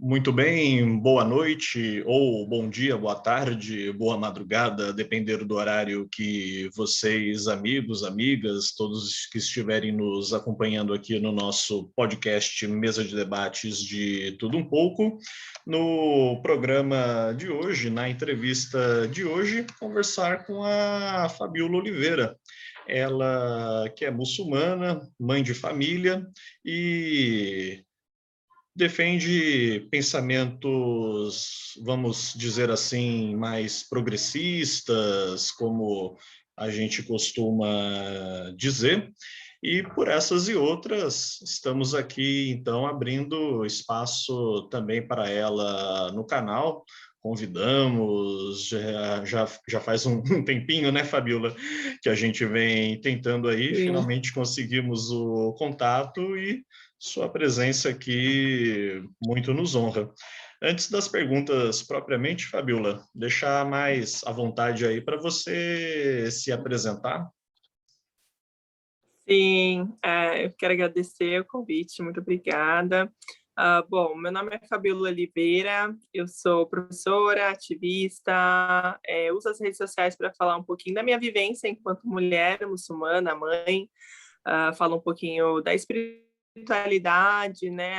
Muito bem, boa noite, ou bom dia, boa tarde, boa madrugada, depender do horário que vocês, amigos, amigas, todos que estiverem nos acompanhando aqui no nosso podcast Mesa de Debates de Tudo Um Pouco. No programa de hoje, na entrevista de hoje, conversar com a Fabiola Oliveira. Ela que é muçulmana, mãe de família e defende pensamentos, vamos dizer assim, mais progressistas, como a gente costuma dizer. E por essas e outras, estamos aqui, então, abrindo espaço também para ela no canal. Convidamos, já faz um tempinho, né, Fabiola, que a gente vem tentando aí, Sim. finalmente conseguimos o contato e sua presença aqui muito nos honra. Antes das perguntas propriamente, Fabiola, deixar mais à vontade aí para você se apresentar. Sim, eu quero agradecer o convite, muito obrigada. Bom, meu nome é Fabiola Oliveira, eu sou professora, ativista, uso as redes sociais para falar um pouquinho da minha vivência enquanto mulher muçulmana, mãe, falo um pouquinho da espiritualidade, né,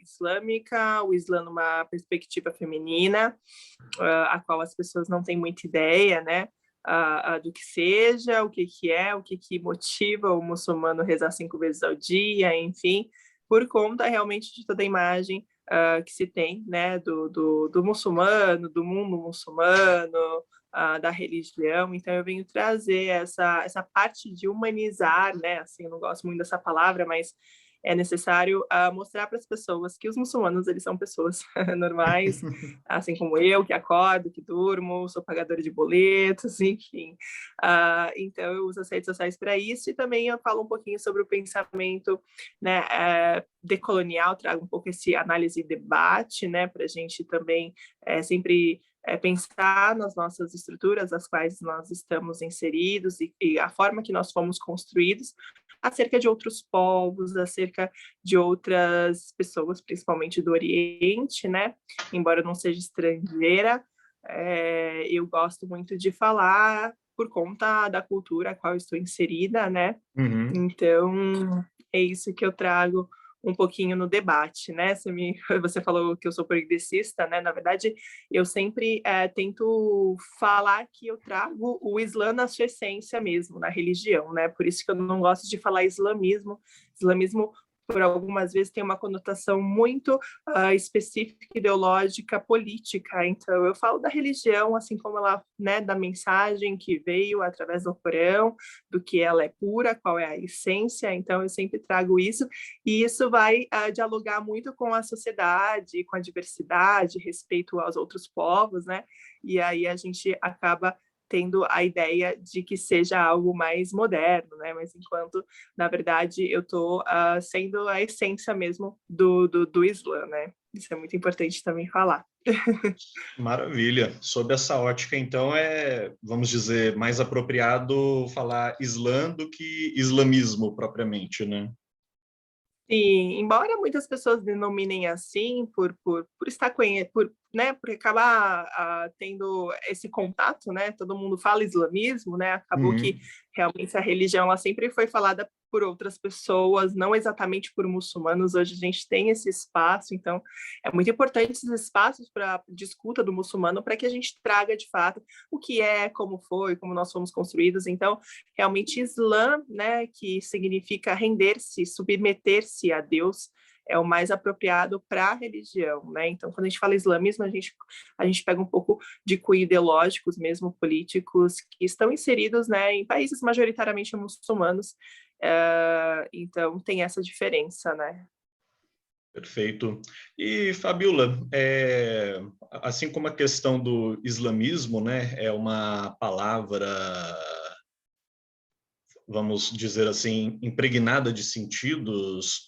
islâmica, o Islã numa perspectiva feminina, a qual as pessoas não têm muita ideia, né, do que seja, o que é, o que motiva o muçulmano a rezar 5 vezes ao dia, enfim, por conta realmente de toda a imagem que se tem, né, do muçulmano, do mundo muçulmano, da religião. Então eu venho trazer essa parte de humanizar, né, assim, eu não gosto muito dessa palavra, mas é necessário mostrar para as pessoas que os muçulmanos, eles são pessoas normais, assim como eu, que acordo, que durmo, sou pagadora de boletos, enfim. Então, eu uso as redes sociais para isso e também eu falo um pouquinho sobre o pensamento, né, decolonial, trago um pouco esse análise e debate, né, para a gente também sempre pensar nas nossas estruturas, as quais nós estamos inseridos e a forma que nós fomos construídos, acerca de outros povos, acerca de outras pessoas, principalmente do Oriente, né? Embora eu não seja estrangeira, eu gosto muito de falar por conta da cultura a qual eu estou inserida, né? Uhum. Então, é isso que eu trago um pouquinho no debate, né? Você falou que eu sou progressista, né? Na verdade, eu sempre tento falar que eu trago o Islã na sua essência mesmo, na religião, né? Por isso que eu não gosto de falar islamismo. Islamismo, por algumas vezes, tem uma conotação muito específica, ideológica, política. Então, eu falo da religião, assim como ela, né, da mensagem que veio através do Corão, do que ela é pura, qual é a essência. Então, eu sempre trago isso, e isso vai dialogar muito com a sociedade, com a diversidade, respeito aos outros povos, né? E aí a gente acaba tendo a ideia de que seja algo mais moderno, né? Mas enquanto, na verdade, eu estou sendo a essência mesmo do Islã, né? Isso é muito importante também falar. Maravilha. Sob essa ótica, então, vamos dizer, mais apropriado falar Islã do que islamismo propriamente, né? Sim, embora muitas pessoas denominem assim por estar por, né, por acabar tendo esse contato, né? Todo mundo fala islamismo, né? Acabou que Uhum. realmente a religião ela sempre foi falada por outras pessoas, não exatamente por muçulmanos. Hoje a gente tem esse espaço, então é muito importante esses espaços para discuta do muçulmano para que a gente traga de fato o que é, como foi, como nós fomos construídos. Então, realmente Islã, né, que significa render-se, submeter-se a Deus, é o mais apropriado para a religião, né? Então, quando a gente fala islamismo, a gente pega um pouco de cunho ideológicos, mesmo políticos, que estão inseridos, né, em países majoritariamente muçulmanos. Então, tem essa diferença, né? Perfeito. E, Fabiola, assim como a questão do islamismo, né, é uma palavra, vamos dizer assim, impregnada de sentidos,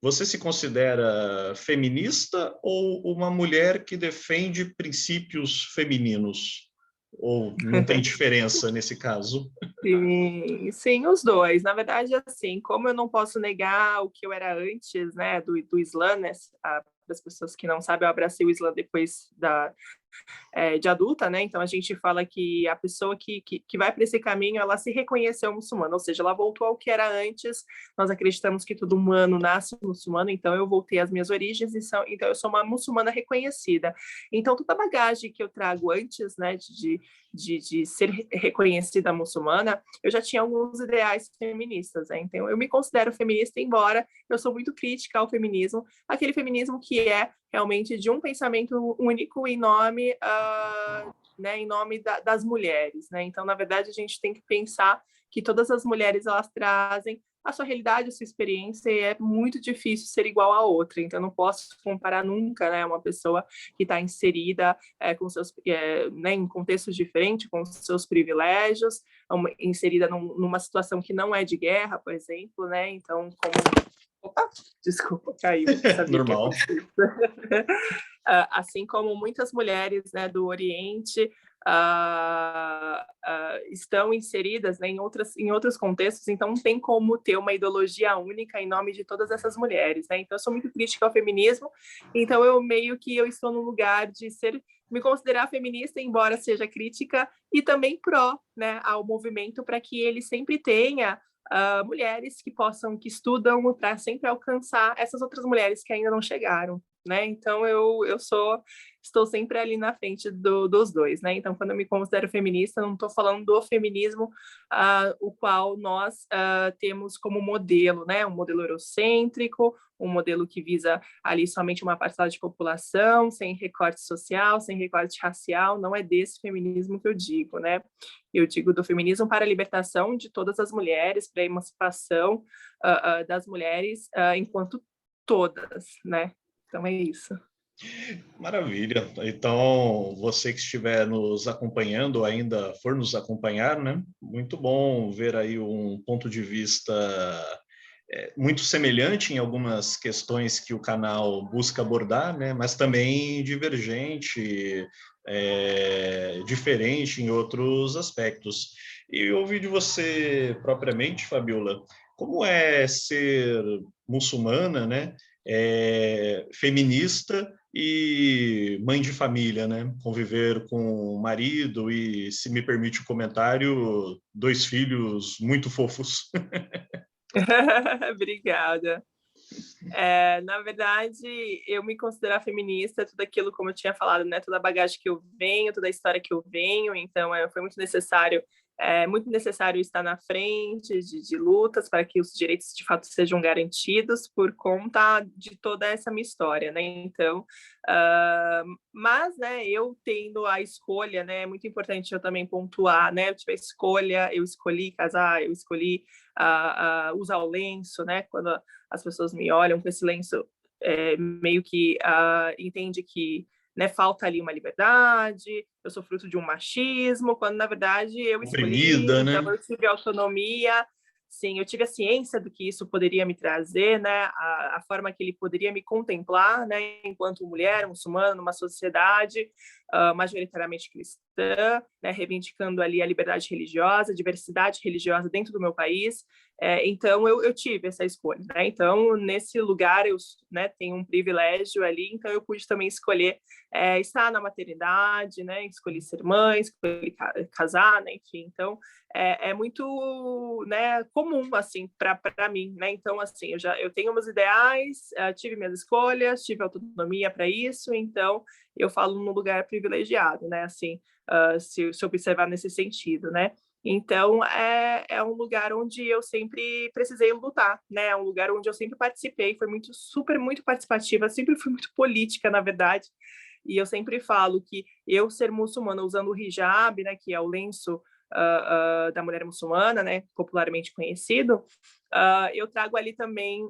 você se considera feminista ou uma mulher que defende princípios femininos? Ou não tem diferença nesse caso? Sim, sim, os dois. Na verdade, assim, como eu não posso negar o que eu era antes, né, do Islã, né, para as pessoas que não sabem, eu abracei o Islã depois de adulta, né? Então a gente fala que a pessoa que vai para esse caminho, ela se reconheceu muçulmana, ou seja, ela voltou ao que era antes. Nós acreditamos que todo humano nasce muçulmano, então eu voltei às minhas origens, então eu sou uma muçulmana reconhecida. Então toda a bagagem que eu trago antes, né, de ser reconhecida muçulmana, eu já tinha alguns ideais feministas, né? Então eu me considero feminista, embora eu sou muito crítica ao feminismo, aquele feminismo que é realmente de um pensamento único em nome das mulheres, né? Então, na verdade, a gente tem que pensar que todas as mulheres elas trazem a sua realidade, a sua experiência, e é muito difícil ser igual a outra. Então, eu não posso comparar nunca, né, uma pessoa que está inserida com seus, né, em contextos diferentes, com seus privilégios, inserida numa situação que não é de guerra, por exemplo, né? Então, como Opa, desculpa, caiu. Sabia que ia Normal. acontecer. Assim como muitas mulheres, né, do Oriente estão inseridas, né, em outros contextos, então não tem como ter uma ideologia única em nome de todas essas mulheres, né? Então eu sou muito crítica ao feminismo, então eu meio que eu estou no lugar de me considerar feminista, embora seja crítica, e também pró, né, ao movimento para que ele sempre tenha mulheres que estudam para sempre alcançar essas outras mulheres que ainda não chegaram, né? Então estou sempre ali na frente dos dois, né? Então quando eu me considero feminista, não estou falando do feminismo o qual nós temos como modelo, né? Um modelo eurocêntrico, um modelo que visa ali somente uma parcela de população, sem recorte social, sem recorte racial. Não é desse feminismo que eu digo, né? Eu digo do feminismo para a libertação de todas as mulheres, para a emancipação das mulheres enquanto todas, né? Então é isso. Maravilha. Então, você que estiver nos acompanhando, ou ainda for nos acompanhar, né? Muito bom ver aí um ponto de vista muito semelhante em algumas questões que o canal busca abordar, né? Mas também divergente, diferente em outros aspectos. E eu ouvi de você propriamente, Fabiola, como é ser muçulmana, né? Feminista e mãe de família, né? Conviver com o marido e, se me permite o comentário, 2 filhos muito fofos. Obrigada. Na verdade, eu me considero feminista, tudo aquilo, como eu tinha falado, né? Toda a bagagem que eu venho, toda a história que eu venho, então foi muito necessário estar na frente de lutas para que os direitos de fato sejam garantidos por conta de toda essa minha história, né? Então, mas, né, eu tendo a escolha, né, é muito importante eu também pontuar, né? Eu tive a escolha, eu escolhi casar, eu escolhi usar o lenço, né? Quando as pessoas me olham com esse lenço, meio que entende que, né, falta ali uma liberdade, eu sou fruto de um machismo, quando na verdade eu escolhi, Oprimida, então né? eu tive autonomia, sim, eu tive a ciência do que isso poderia me trazer, né, a forma que ele poderia me contemplar, né, enquanto mulher muçulmana numa sociedade majoritariamente cristã, né, reivindicando ali a liberdade religiosa, a diversidade religiosa dentro do meu país. Então eu tive essa escolha, né? Então nesse lugar eu, né, tenho um privilégio ali, então eu pude também escolher estar na maternidade, né? Escolhi ser mãe, escolhi casar, né? Enfim, então é muito, né, comum assim para mim, né? Então assim eu tenho meus ideais, tive minhas escolhas, tive autonomia para isso, então eu falo num lugar privilegiado, né? Assim, se observar nesse sentido, né? Então, é um lugar onde eu sempre precisei lutar, né? É um lugar onde eu sempre participei, foi muito participativa, sempre fui muito política, na verdade. E eu sempre falo que eu ser muçulmana usando o hijab, né, que é o lenço da mulher muçulmana, né, popularmente conhecido, eu trago ali também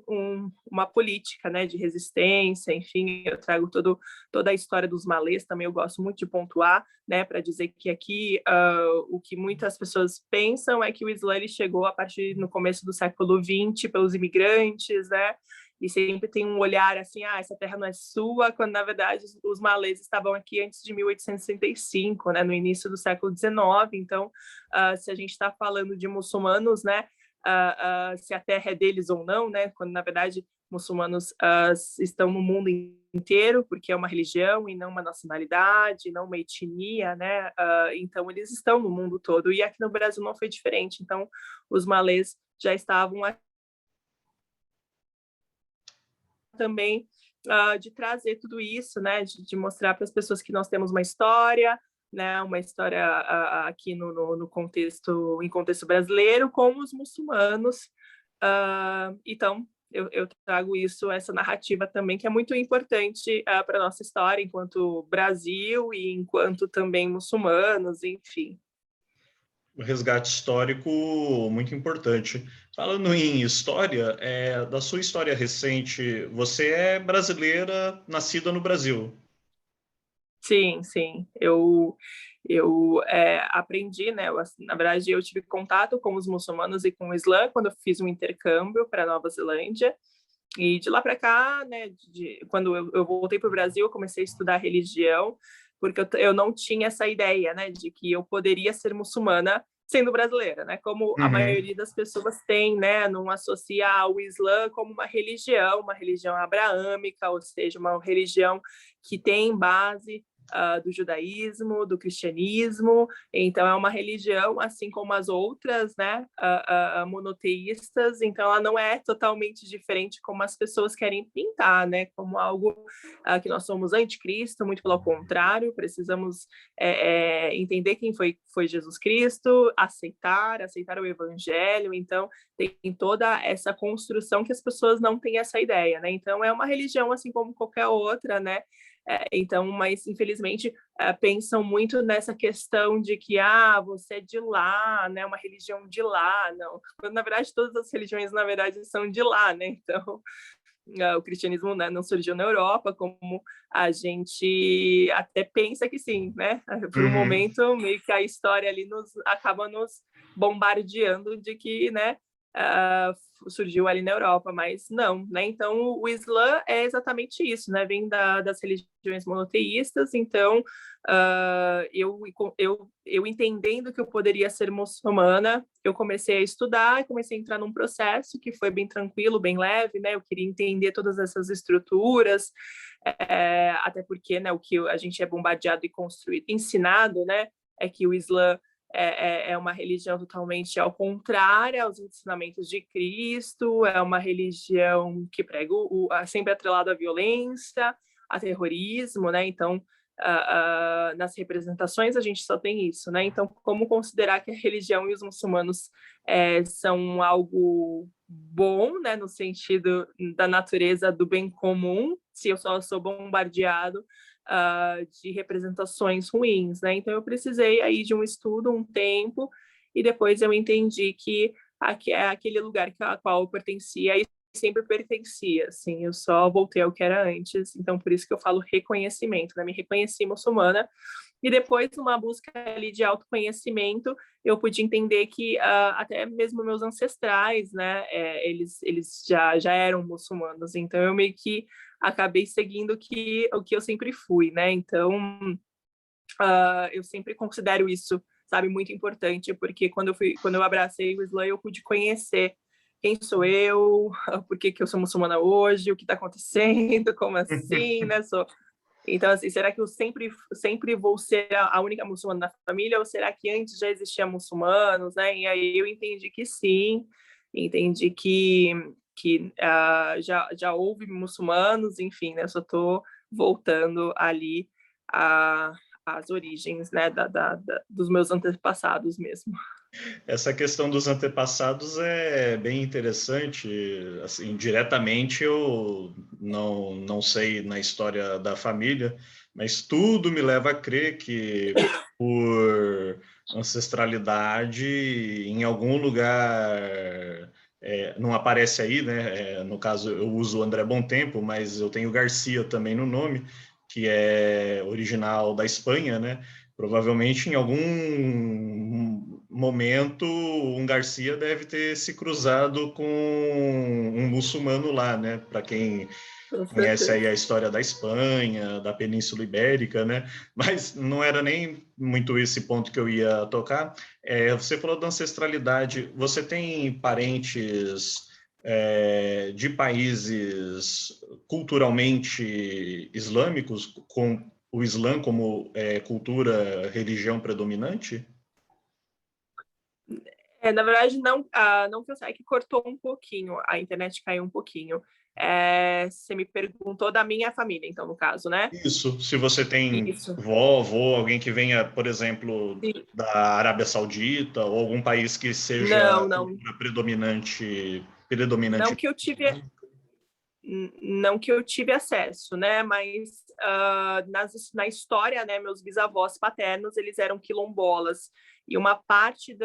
uma política, né, de resistência, enfim, eu trago toda a história dos malês, também eu gosto muito de pontuar, né, para dizer que aqui o que muitas pessoas pensam é que o Islã ele chegou no começo do século XX pelos imigrantes, né, e sempre tem um olhar assim, essa terra não é sua, quando na verdade os malês estavam aqui antes de 1865, né, no início do século XIX. Então, se a gente está falando de muçulmanos, né, se a terra é deles ou não, né, quando na verdade muçulmanos estão no mundo inteiro, porque é uma religião e não uma nacionalidade, não uma etnia, né? Então eles estão no mundo todo, e aqui no Brasil não foi diferente. Então os malês já estavam também de trazer tudo isso, né? De mostrar para as pessoas que nós temos uma história, né? Uma história aqui no contexto, em contexto brasileiro, com os muçulmanos. Então eu trago isso, essa narrativa também, que é muito importante para a nossa história enquanto Brasil e enquanto também muçulmanos, enfim. Um resgate histórico muito importante. Falando em história, da sua história recente, você é brasileira, nascida no Brasil. Sim, sim. Eu aprendi, né? Na verdade, eu tive contato com os muçulmanos e com o Islã quando eu fiz um intercâmbio para Nova Zelândia. E de lá para cá, né? Quando eu voltei para o Brasil, eu comecei a estudar religião, porque eu não tinha essa ideia, né? De que eu poderia ser muçulmana sendo brasileira, né? Como a Uhum. maioria das pessoas tem, né? Não associa o Islã como uma religião abraâmica, ou seja, uma religião que tem base do judaísmo, do cristianismo. Então é uma religião assim como as outras, né, monoteístas. Então ela não é totalmente diferente como as pessoas querem pintar, né, como algo que nós somos anticristo. Muito pelo contrário, precisamos entender quem foi Jesus Cristo, aceitar o evangelho. Então tem toda essa construção que as pessoas não têm essa ideia, né? Então é uma religião assim como qualquer outra, né? Então, mas infelizmente pensam muito nessa questão de que você é de lá, né, uma religião de lá, não. Quando, na verdade, todas as religiões, na verdade, são de lá, né? Então, o cristianismo, né, não surgiu na Europa, como a gente até pensa que sim, né? Por um Uhum. momento, meio que a história ali acaba nos bombardeando de que, né, surgiu ali na Europa, mas não, né? Então o Islã é exatamente isso, né? Vem das religiões monoteístas. Então eu entendendo que eu poderia ser muçulmana, eu comecei a estudar e comecei a entrar num processo que foi bem tranquilo, bem leve, né? Eu queria entender todas essas estruturas, até porque, né, o que a gente é bombardeado e construído, ensinado, né, é que o Islã é uma religião totalmente ao contrário aos ensinamentos de Cristo, é uma religião que prega sempre atrelado à violência, a terrorismo, né? Então, nas representações a gente só tem isso, né? Então, como considerar que a religião e os muçulmanos são algo bom, né? No sentido da natureza do bem comum, se eu só sou bombardeado de representações ruins, né? Então eu precisei aí de um estudo, um tempo, e depois eu entendi que aquele lugar a qual eu pertencia e sempre pertencia, assim, eu só voltei ao que era antes. Então por isso que eu falo reconhecimento, né? Me reconheci muçulmana. E depois, numa busca ali de autoconhecimento, eu pude entender que até mesmo meus ancestrais, né, eles já eram muçulmanos. Então, eu meio que acabei seguindo o que eu sempre fui, né? Então, eu sempre considero isso, sabe, muito importante, porque quando eu abracei o Islã, eu pude conhecer quem sou eu, por que eu sou muçulmana hoje, o que está acontecendo, como assim, né? Então, assim, será que eu sempre vou ser a única muçulmana da família, ou será que antes já existiam muçulmanos, né? E aí eu entendi que sim, entendi que já houve muçulmanos, enfim, né? Eu só estou voltando ali às origens, né? Dos meus antepassados mesmo. Essa questão dos antepassados é bem interessante. Assim, diretamente eu não sei na história da família, mas tudo me leva a crer que por ancestralidade, em algum lugar, não aparece aí, né? No caso, eu uso o André Bontempo, mas eu tenho Garcia também no nome, que é original da Espanha, né? Provavelmente em momento, um Garcia deve ter se cruzado com um muçulmano lá, né? Para quem Com conhece aí certeza. a história da Espanha, da Península Ibérica, né? Mas não era nem muito esse ponto que eu ia tocar. Você falou da ancestralidade. Você tem parentes de países culturalmente islâmicos, com o Islã como cultura, religião predominante? Na verdade, não, não que eu saiba, que cortou um pouquinho, a internet caiu um pouquinho. Você me perguntou da minha família, então, no caso, né? Isso, se você tem Isso. vó, avô, alguém que venha, por exemplo, Sim. da Arábia Saudita ou algum país que seja Não, não. cultura predominante. Não que eu tive, não que eu tive acesso, né? Mas na história, né? Meus bisavós paternos, eles eram quilombolas. E uma parte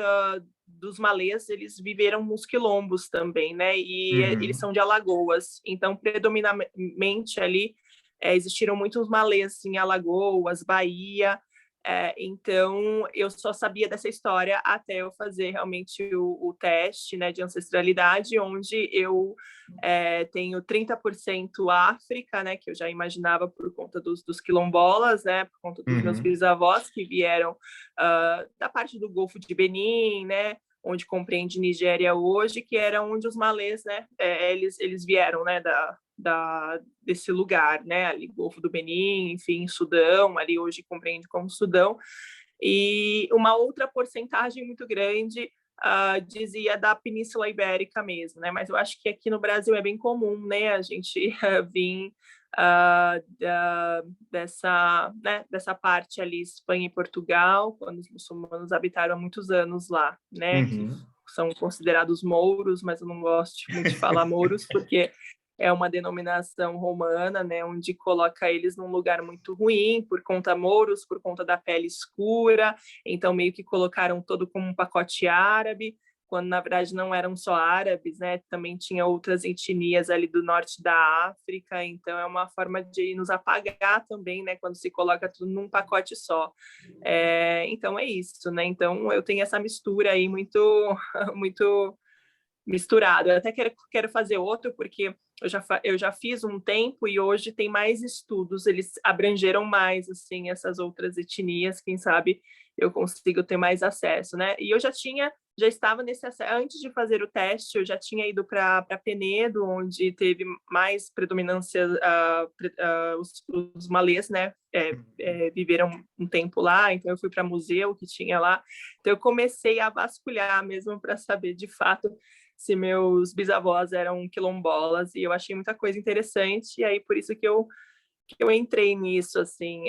dos malês, eles viveram nos quilombos também, né? E eles Uhum, são de Alagoas. Então, predominantemente ali, existiram muitos malês em Alagoas, Bahia. Então, eu só sabia dessa história até eu fazer realmente o teste, né, de ancestralidade, onde eu tenho 30% África, né, que eu já imaginava por conta dos quilombolas, né, por conta dos meus uhum, bisavós que vieram da parte do Golfo de Benin, né, onde compreende Nigéria hoje, que era onde os malês, né, eles vieram, né, desse lugar, né, ali Golfo do Benin, enfim, Sudão, ali hoje compreende como Sudão, e uma outra porcentagem muito grande dizia da Península Ibérica mesmo, né? Mas eu acho que aqui no Brasil é bem comum, né? A gente vir dessa parte ali, Espanha e Portugal, quando os muçulmanos habitaram há muitos anos lá, né? Que uhum. são considerados mouros, mas eu não gosto muito de falar mouros, porque é uma denominação romana, né, onde coloca eles num lugar muito ruim, por conta mouros, por conta da pele escura, então meio que colocaram todo como um pacote árabe, quando na verdade não eram só árabes, né, também tinha outras etnias ali do norte da África, então é uma forma de nos apagar também, né, quando se coloca tudo num pacote só. Então é isso, né, então eu tenho essa mistura aí muito, muito misturado. Eu até quero fazer outro, porque eu já fiz um tempo e hoje tem mais estudos, eles abrangeram mais, assim, essas outras etnias, quem sabe eu consigo ter mais acesso, né? E eu já estava nesse acesso, antes de fazer o teste, eu já tinha ido para Penedo, onde teve mais predominância, os malês, né? Viveram um tempo lá, então eu fui para museu que tinha lá, então eu comecei a vasculhar mesmo para saber de fato se meus bisavós eram quilombolas, e eu achei muita coisa interessante, e aí por isso que eu entrei nisso, assim,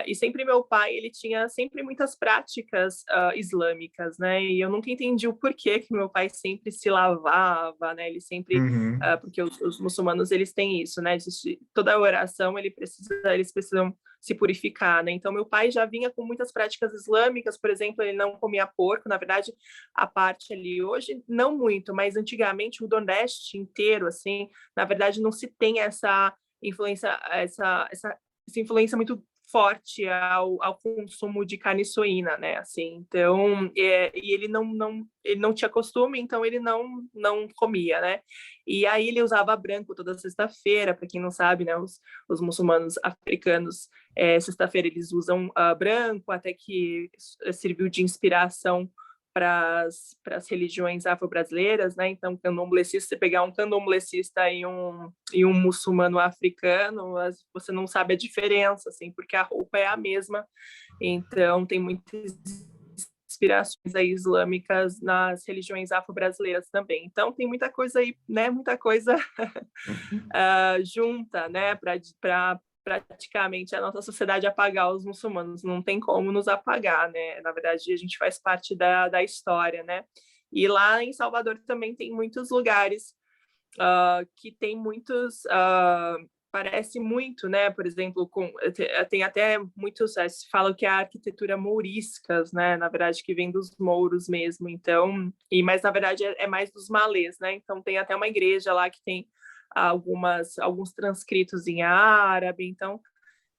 e sempre meu pai, ele tinha sempre muitas práticas islâmicas, né, e eu nunca entendi o porquê que meu pai sempre se lavava, né, ele sempre, Uhum. porque os muçulmanos, eles têm isso, né, toda oração, eles precisam se purificar, né, então meu pai já vinha com muitas práticas islâmicas, por exemplo, ele não comia porco, na verdade, a parte ali hoje, não muito, mas antigamente o Nordeste inteiro, assim, na verdade não se tem essa influência, essa influência muito forte ao consumo de carne suína, né? Assim, então, e ele não tinha costume, então ele não comia, né? E aí ele usava branco toda sexta-feira, para quem não sabe, né? Os muçulmanos africanos, sexta-feira eles usam branco, até que serviu de inspiração para as religiões afro-brasileiras, né? Então, candomblessista, você pegar um candomblessista e um muçulmano africano, você não sabe a diferença, assim, porque a roupa é a mesma. Então, tem muitas inspirações aí islâmicas nas religiões afro-brasileiras também. Então, tem muita coisa aí, né? Muita coisa junta, né? Para praticamente a nossa sociedade apagar os muçulmanos. Não tem como nos apagar, né? Na verdade, a gente faz parte da história, né? E lá em Salvador também tem muitos lugares que tem muitos. Parece muito, né? Por exemplo, tem até muitos, se falam que é a arquitetura mouriscas, né? Na verdade, que vem dos mouros mesmo. Então, mas na verdade é mais dos malês, né? Então tem até uma igreja lá que tem alguns transcritos em árabe. Então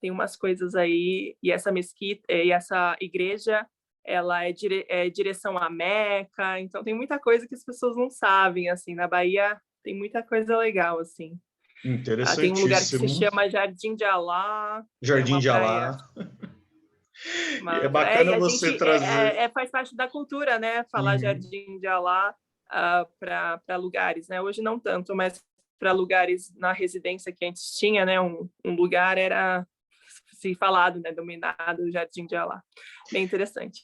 tem umas coisas aí, e essa mesquita e essa igreja ela é direção à Meca, então tem muita coisa que as pessoas não sabem, assim, na Bahia tem muita coisa legal, assim. Tem um lugar que se Interessantíssimo. chama Jardim de Alá, que é Jardim uma de praia. Alá. E é bacana E a você gente trazer. faz parte da cultura, né? Falar Uhum. Jardim de Alá para lugares, né? Hoje não tanto, mas para lugares na residência que antes tinha, né? Um lugar era se falado, né? Dominado o Jardim de Alá. Bem interessante.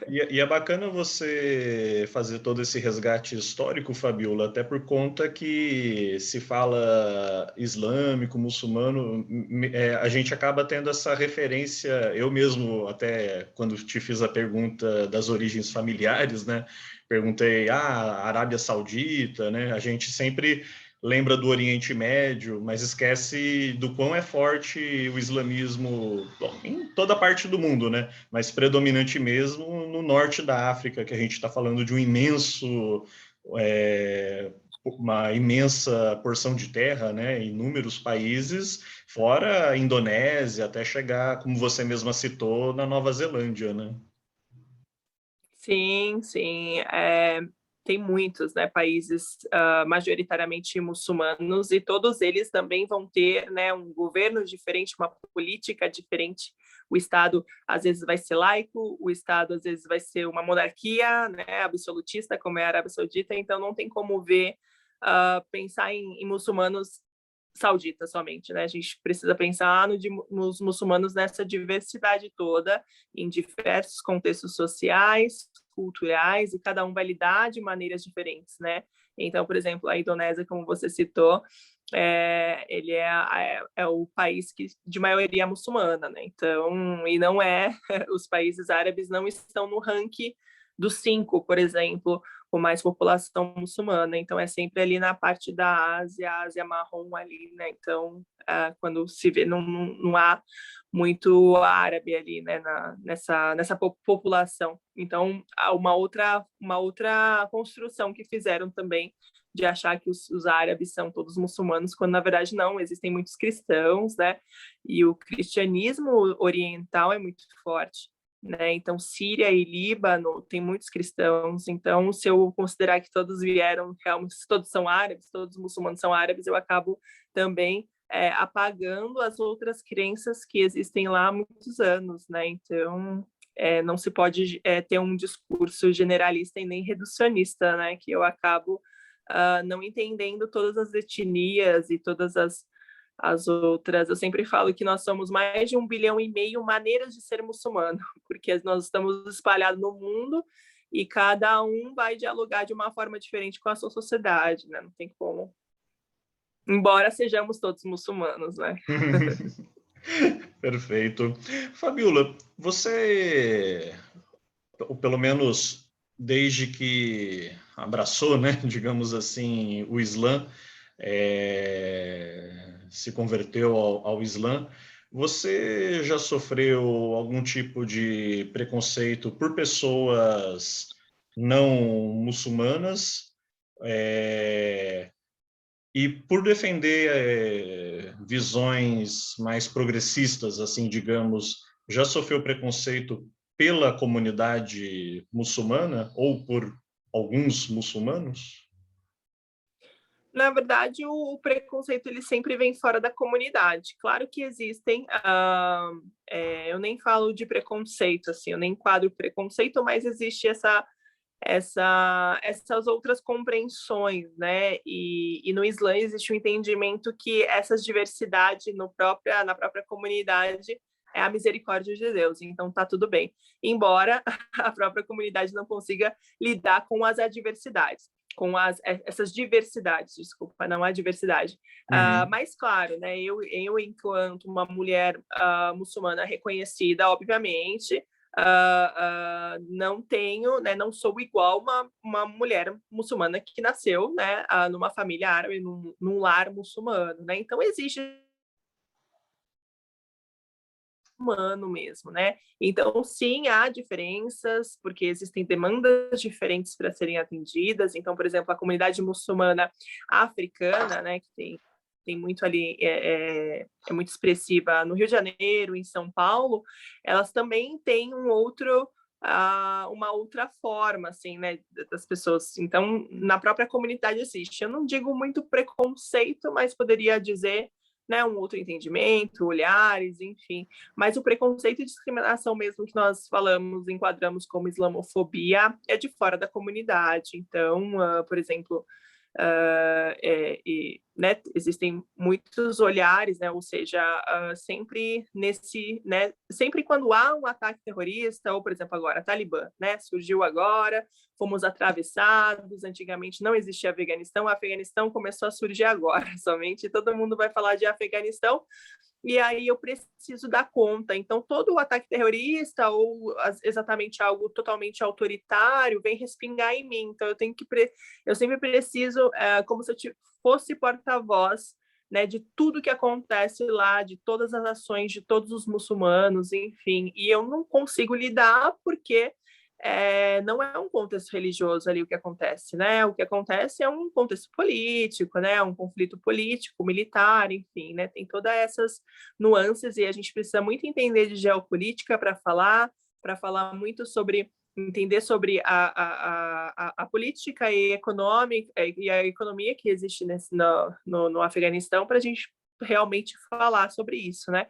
E é bacana você fazer todo esse resgate histórico, Fabiola, até por conta que se fala islâmico, muçulmano, a gente acaba tendo essa referência. Eu mesmo, até quando te fiz a pergunta das origens familiares, né? Perguntei, Arábia Saudita, né? A gente sempre lembra do Oriente Médio, mas esquece do quão é forte o islamismo, bom, em toda parte do mundo, né? Mas predominante mesmo no norte da África, que a gente está falando de um imenso, uma imensa porção de terra, né? Inúmeros países, fora a Indonésia, até chegar, como você mesma citou, na Nova Zelândia, né? Sim, sim. Tem muitos, né, países majoritariamente muçulmanos e todos eles também vão ter, né, um governo diferente, uma política diferente. O Estado às vezes vai ser laico, o Estado às vezes vai ser uma monarquia, né, absolutista, como é a Arábia Saudita. Então não tem como ver, pensar em muçulmanos sauditas somente, né? A gente precisa pensar nos muçulmanos nessa diversidade toda, em diversos contextos sociais, culturais, e cada um vai lidar de maneiras diferentes, né? Então, por exemplo, a Indonésia, como você citou, ele é o país de maioria muçulmana, né? Então, e não é, os países árabes não estão no ranking dos 5, por exemplo, com mais população muçulmana. Então, é sempre ali na parte da Ásia marrom ali, né? Então, quando se vê, não há muito árabe ali, né? Nessa população. Então, há uma outra construção que fizeram também de achar que os árabes são todos muçulmanos, quando na verdade não, existem muitos cristãos, né? E o cristianismo oriental é muito forte, né? Então, Síria e Líbano tem muitos cristãos. Então, se eu considerar que todos vieram, realmente, todos são árabes, todos os muçulmanos são árabes, eu acabo também apagando as outras crenças que existem lá há muitos anos, né? Então, não se pode ter um discurso generalista e nem reducionista, né? Que eu acabo não entendendo todas as etnias e todas as outras. Eu sempre falo que nós somos mais de 1,5 bilhão maneiras de ser muçulmano, porque nós estamos espalhados no mundo e cada um vai dialogar de uma forma diferente com a sua sociedade, né? Não tem como. Embora sejamos todos muçulmanos, né? Perfeito. Fabiola, você, ou pelo menos desde que abraçou, né, digamos assim, o Islã, se converteu ao Islã, você já sofreu algum tipo de preconceito por pessoas não muçulmanas? É, e por defender visões mais progressistas, assim, digamos, já sofreu preconceito pela comunidade muçulmana ou por alguns muçulmanos? Na verdade, o preconceito ele sempre vem fora da comunidade. Claro que existem, eu nem falo de preconceito, assim, eu nem enquadro preconceito, mas existe essas outras compreensões, né? E no Islã existe um entendimento que essas diversidades na própria comunidade é a misericórdia de Deus, então tá tudo bem. Embora a própria comunidade não consiga lidar com as adversidades, com essas diversidades, desculpa, não a diversidade. Uhum. Mas, claro, né, eu enquanto uma mulher muçulmana reconhecida, obviamente, não tenho, né, não sou igual uma mulher muçulmana que nasceu, né, numa família árabe, num lar muçulmano, né? Então existe humano mesmo, né? Então, sim, há diferenças, porque existem demandas diferentes para serem atendidas. Então, por exemplo, a comunidade muçulmana africana, né, que tem muito ali, é muito expressiva no Rio de Janeiro, em São Paulo, elas também têm uma outra forma, assim, né, das pessoas. Então, na própria comunidade existe. Eu não digo muito preconceito, mas poderia dizer, né, um outro entendimento, olhares, enfim. Mas o preconceito e discriminação mesmo que nós falamos, enquadramos como islamofobia, é de fora da comunidade. Então, por exemplo, né, existem muitos olhares, né, ou seja, sempre né, sempre quando há um ataque terrorista, ou por exemplo agora, Talibã, né, surgiu agora, fomos atravessados, antigamente não existia Afeganistão, o Afeganistão começou a surgir agora somente, todo mundo vai falar de Afeganistão, e aí eu preciso dar conta. Então, todo o ataque terrorista ou exatamente algo totalmente autoritário vem respingar em mim. Então, eu sempre preciso, como se eu fosse porta-voz, né, de tudo que acontece lá, de todas as ações de todos os muçulmanos, enfim. E eu não consigo lidar porque não é um contexto religioso ali o que acontece, né? O que acontece é um contexto político, né? Um conflito político, militar, enfim, né? Tem todas essas nuances e a gente precisa muito entender de geopolítica para falar muito sobre entender sobre a política e econômica e a economia que existe no Afeganistão para a gente realmente falar sobre isso, né?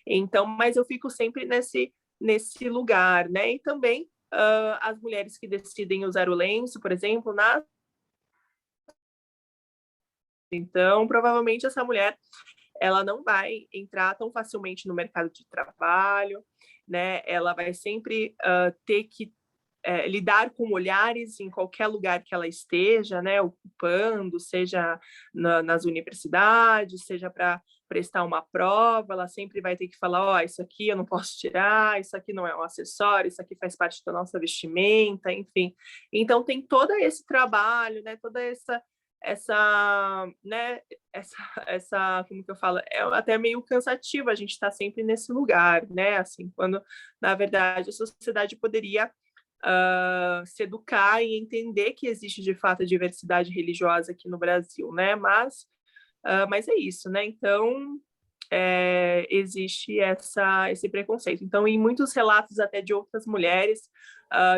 Então, mas eu fico sempre nesse lugar, né? E também as mulheres que decidem usar o lenço, por exemplo, então provavelmente essa mulher ela não vai entrar tão facilmente no mercado de trabalho, né? Ela vai sempre ter que lidar com olhares em qualquer lugar que ela esteja, né, ocupando, seja nas universidades, seja para prestar uma prova, ela sempre vai ter que falar, ó, isso aqui eu não posso tirar, isso aqui não é um acessório, isso aqui faz parte da nossa vestimenta, enfim. Então tem todo esse trabalho, né, toda né, como que eu falo, é até meio cansativo a gente estar sempre nesse lugar, né, assim, quando na verdade a sociedade poderia se educar e entender que existe de fato a diversidade religiosa aqui no Brasil, né? Mas é isso, né? Então existe esse preconceito. Então, em muitos relatos até de outras mulheres,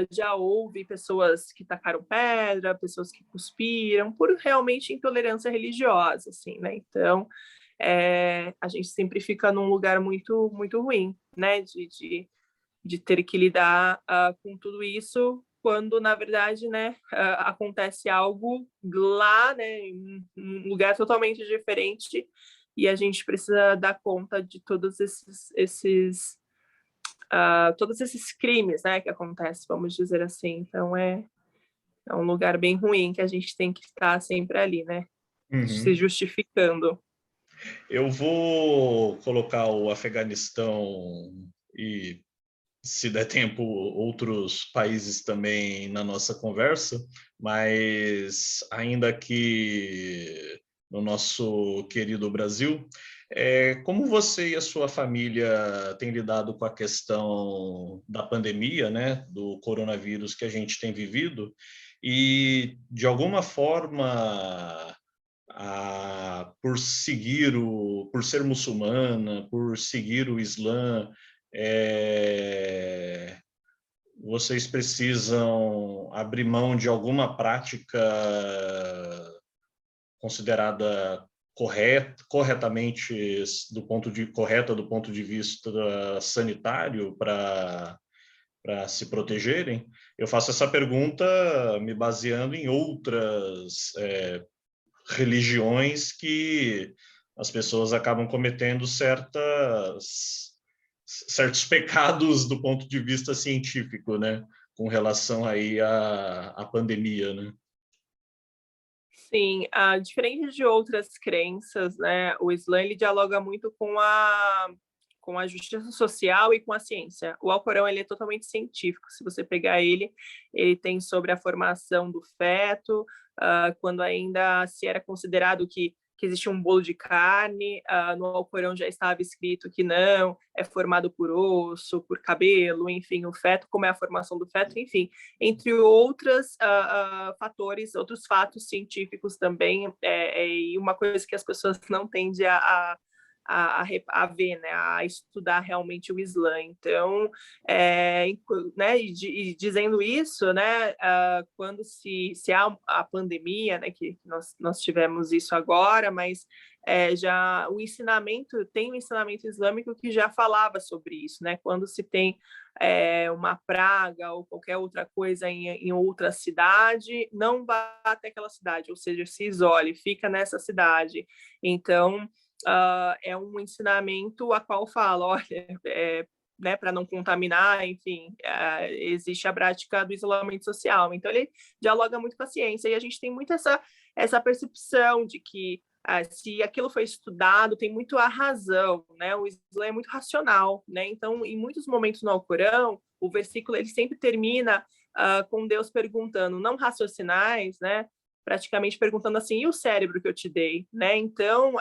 já houve pessoas que tacaram pedra, pessoas que cuspiram, por realmente intolerância religiosa, assim, né? Então, a gente sempre fica num lugar muito, muito ruim, né? De ter que lidar com tudo isso quando, na verdade, né, acontece algo lá, né, em um lugar totalmente diferente e a gente precisa dar conta de todos esses crimes, né, que acontecem, vamos dizer assim. Então, é um lugar bem ruim que a gente tem que estar sempre ali, né, se justificando. Eu vou colocar o Afeganistão e, se der tempo, outros países também na nossa conversa, mas ainda aqui no nosso querido Brasil, como você e a sua família têm lidado com a questão da pandemia, né, do coronavírus que a gente tem vivido, e de alguma forma por ser muçulmana, por seguir o Islã, vocês precisam abrir mão de alguma prática considerada corretamente correta do ponto de vista sanitário para se protegerem? Eu faço essa pergunta me baseando em outras religiões que as pessoas acabam cometendo certos pecados do ponto de vista científico, né, com relação aí à pandemia, né? Sim, diferente de outras crenças, né, o Islã ele dialoga muito com a justiça social e com a ciência. O Alcorão ele é totalmente científico. Se você pegar ele tem sobre a formação do feto, quando ainda se era considerado que existia um bolo de carne, no Alcorão já estava escrito que não, é formado por osso, por cabelo, enfim, o feto, como é a formação do feto, enfim, entre outros fatores, outros fatos científicos também, e uma coisa que as pessoas não tendem a ver, né, a estudar realmente o Islã. Então, né, e dizendo isso, né, quando se há a pandemia, né, que nós tivemos isso agora, mas já tem um ensinamento islâmico que já falava sobre isso, né, quando se tem uma praga ou qualquer outra coisa em outra cidade, não vá até aquela cidade, ou seja, se isole, fica nessa cidade. Então, é um ensinamento a qual fala, olha, né, para não contaminar, enfim, existe a prática do isolamento social. Então, ele dialoga muito com a ciência, e a gente tem muito essa percepção de que se aquilo foi estudado, tem muito a razão, né? O Islã é muito racional, né? Então, em muitos momentos no Alcorão, o versículo ele sempre termina com Deus perguntando, não raciocinais, né? Praticamente perguntando assim, e o cérebro que eu te dei, né? Então,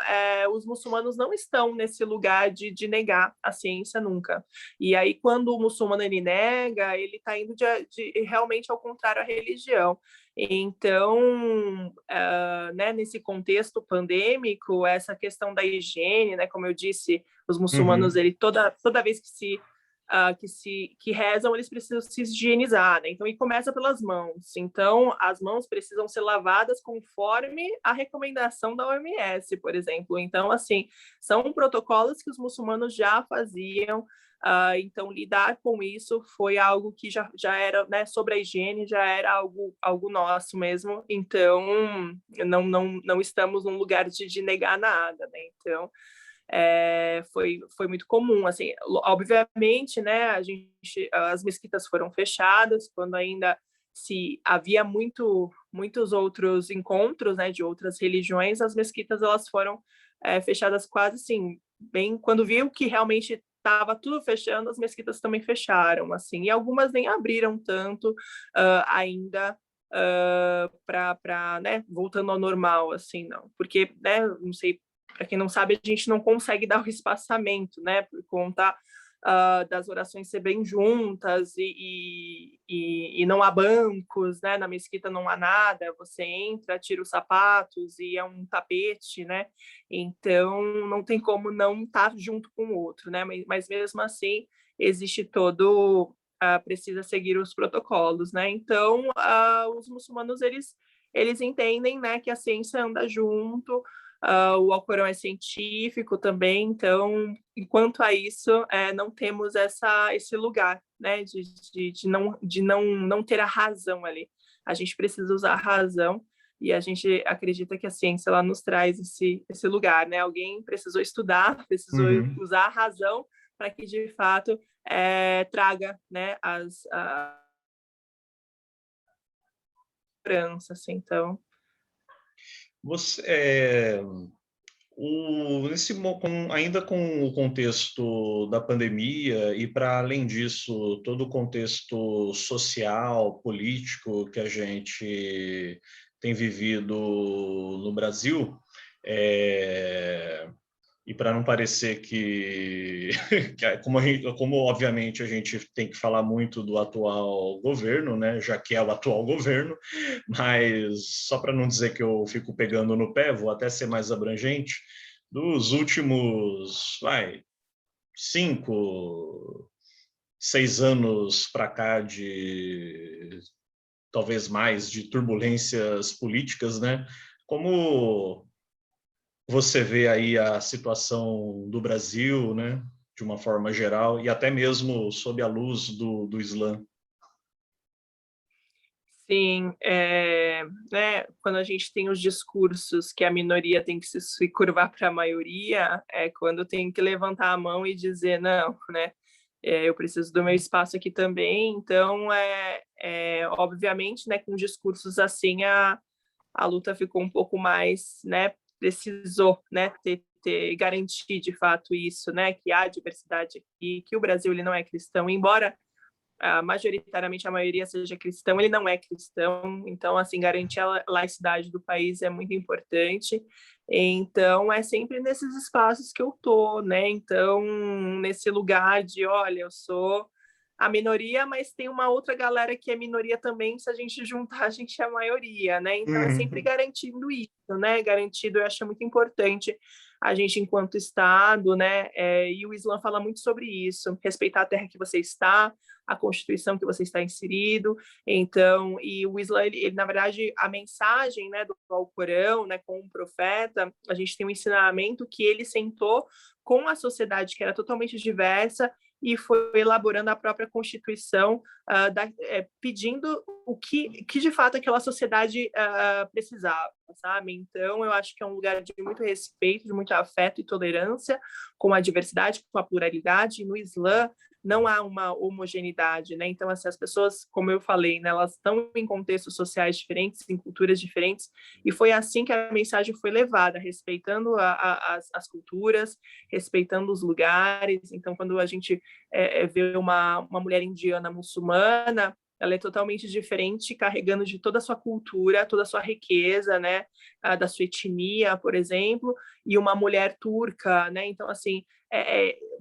os muçulmanos não estão nesse lugar de negar a ciência nunca. E aí, quando o muçulmano ele nega, ele está indo realmente ao contrário à religião. Então, né, nesse contexto pandêmico, essa questão da higiene, né, como eu disse, os muçulmanos, ele toda vez que rezam, eles precisam se higienizar, né? Então, e começa pelas mãos. Então, as mãos precisam ser lavadas conforme a recomendação da OMS, por exemplo. Então, assim, são protocolos que os muçulmanos já faziam. Então, lidar com isso foi algo que já era, né, sobre a higiene, já era algo nosso mesmo. Então, não estamos num lugar de negar nada, né? Então, foi muito comum, assim, obviamente, né, as mesquitas foram fechadas quando ainda se havia muitos outros encontros, né, de outras religiões, as mesquitas elas foram fechadas quase assim, bem, quando viu que realmente estava tudo fechando, as mesquitas também fecharam, assim, e algumas nem abriram tanto ainda para, né, voltando ao normal, assim, não, porque, né, não sei, para quem não sabe, a gente não consegue dar o espaçamento, né, por conta das orações ser bem juntas e não há bancos, né, na mesquita não há nada, você entra, tira os sapatos e é um tapete, né, então não tem como não estar junto com o outro, né, mas mesmo assim existe precisa seguir os protocolos, né, então os muçulmanos eles entendem, né, que a ciência anda junto. O Alcorão é científico também, então, enquanto a isso, não temos esse lugar, né, de não ter a razão ali. A gente precisa usar a razão e a gente acredita que a ciência ela nos traz esse lugar, né? Alguém precisou estudar, precisou usar a razão para que, de fato, traga, né, as segurança, assim, então... Você, ainda com o contexto da pandemia e, para além disso, todo o contexto social, político que a gente tem vivido no Brasil, e para não parecer como obviamente a gente tem que falar muito do atual governo, né, já que é o atual governo, mas só para não dizer que eu fico pegando no pé, vou até ser mais abrangente, dos últimos, 5, 6 anos para cá talvez mais, de turbulências políticas, né, como você vê aí a situação do Brasil, né, de uma forma geral, e até mesmo sob a luz do Islã? Sim, né, quando a gente tem os discursos que a minoria tem que se curvar para a maioria, é quando tem que levantar a mão e dizer não, né? Eu preciso do meu espaço aqui também. Então, obviamente, né, com discursos assim, a luta ficou um pouco mais, né? Precisou, né, garantir de fato isso, né? Que há diversidade aqui, que o Brasil ele não é cristão, embora majoritariamente a maioria seja cristão, ele não é cristão, então, assim, garantir a laicidade do país é muito importante, então, é sempre nesses espaços que eu tô, né, então, nesse lugar de, olha, eu sou a minoria, mas tem uma outra galera que é minoria também, se a gente juntar, a gente é a maioria, né? Então, é sempre garantindo isso, né? Garantido, eu acho muito importante a gente, enquanto Estado, né? E o Islã fala muito sobre isso, respeitar a terra que você está, a Constituição que você está inserido. Então, e o Islã, ele, na verdade, a mensagem, né, do Alcorão, né, com o profeta, a gente tem um ensinamento que ele sentou com a sociedade que era totalmente diversa e foi elaborando a própria Constituição, pedindo o que de fato aquela sociedade precisava, sabe? Então, eu acho que é um lugar de muito respeito, de muito afeto e tolerância com a diversidade, com a pluralidade. E no Islã, não há uma homogeneidade, né? Então, assim, as pessoas, como eu falei, né, elas estão em contextos sociais diferentes, em culturas diferentes, e foi assim que a mensagem foi levada, respeitando as culturas, respeitando os lugares. Então, quando a gente vê uma mulher indiana muçulmana, ela é totalmente diferente, carregando de toda a sua cultura, toda a sua riqueza, né, da sua etnia, por exemplo, e uma mulher turca, né? Então, assim,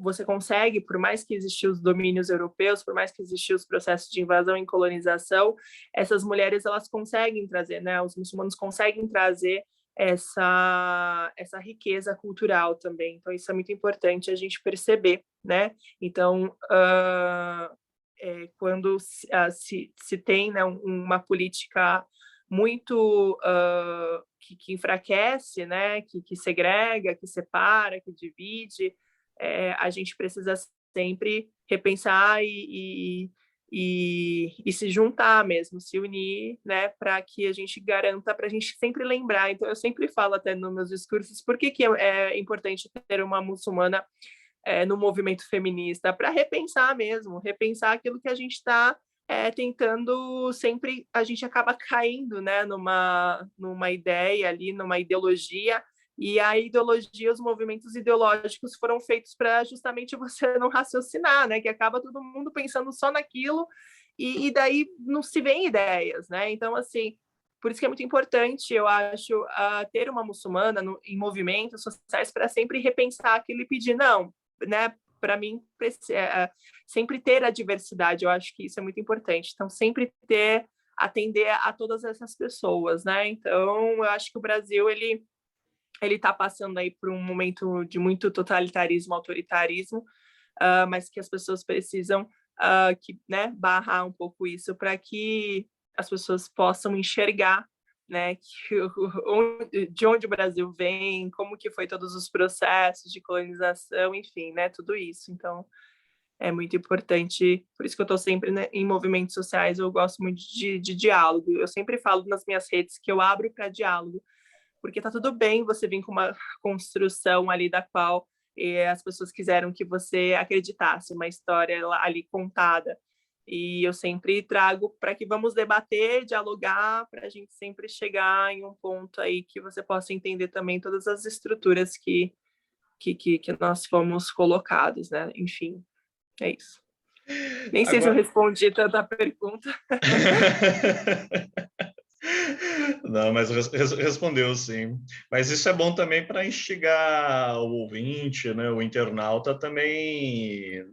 você consegue, por mais que existiam os domínios europeus, por mais que existiam os processos de invasão e colonização, essas mulheres, elas conseguem trazer, né? Os muçulmanos conseguem trazer essa riqueza cultural também. Então, isso é muito importante a gente perceber, né? Então, quando se tem, né, uma política muito que enfraquece, né, que segrega, que separa, que divide, a gente precisa sempre repensar e se juntar mesmo, se unir, né, para que a gente garanta, para a gente sempre lembrar. Então, eu sempre falo até nos meus discursos, por que é importante ter uma muçulmana no movimento feminista? Para repensar mesmo, repensar aquilo que a gente está tentando sempre, a gente acaba caindo, né, numa ideia ali, numa ideologia, e a ideologia, os movimentos ideológicos foram feitos para justamente você não raciocinar, né, que acaba todo mundo pensando só naquilo, e daí não se vê ideias, né? Então, assim, por isso que é muito importante, eu acho, ter uma muçulmana em movimentos sociais para sempre repensar aquilo e pedir, não, né, para mim, sempre ter a diversidade, eu acho que isso é muito importante. Então, sempre atender a todas essas pessoas, né? Então, eu acho que o Brasil, ele está passando aí por um momento de muito totalitarismo, autoritarismo, mas que as pessoas precisam né, barrar um pouco isso para que as pessoas possam enxergar, né, de onde o Brasil vem, como que foi todos os processos de colonização, enfim, né, tudo isso. Então, é muito importante, por isso que eu estou sempre, né, em movimentos sociais, eu gosto muito de diálogo. Eu sempre falo nas minhas redes que eu abro para diálogo, porque tá tudo bem você vir com uma construção ali da qual as pessoas quiseram que você acreditasse, uma história ali contada. E eu sempre trago para que vamos debater, dialogar, para a gente sempre chegar em um ponto aí que você possa entender também todas as estruturas que nós fomos colocados, né? Enfim, é isso. Nem sei se eu Agora... respondi tanta pergunta. Não, mas respondeu sim. Mas isso é bom também para instigar o ouvinte, né, o internauta também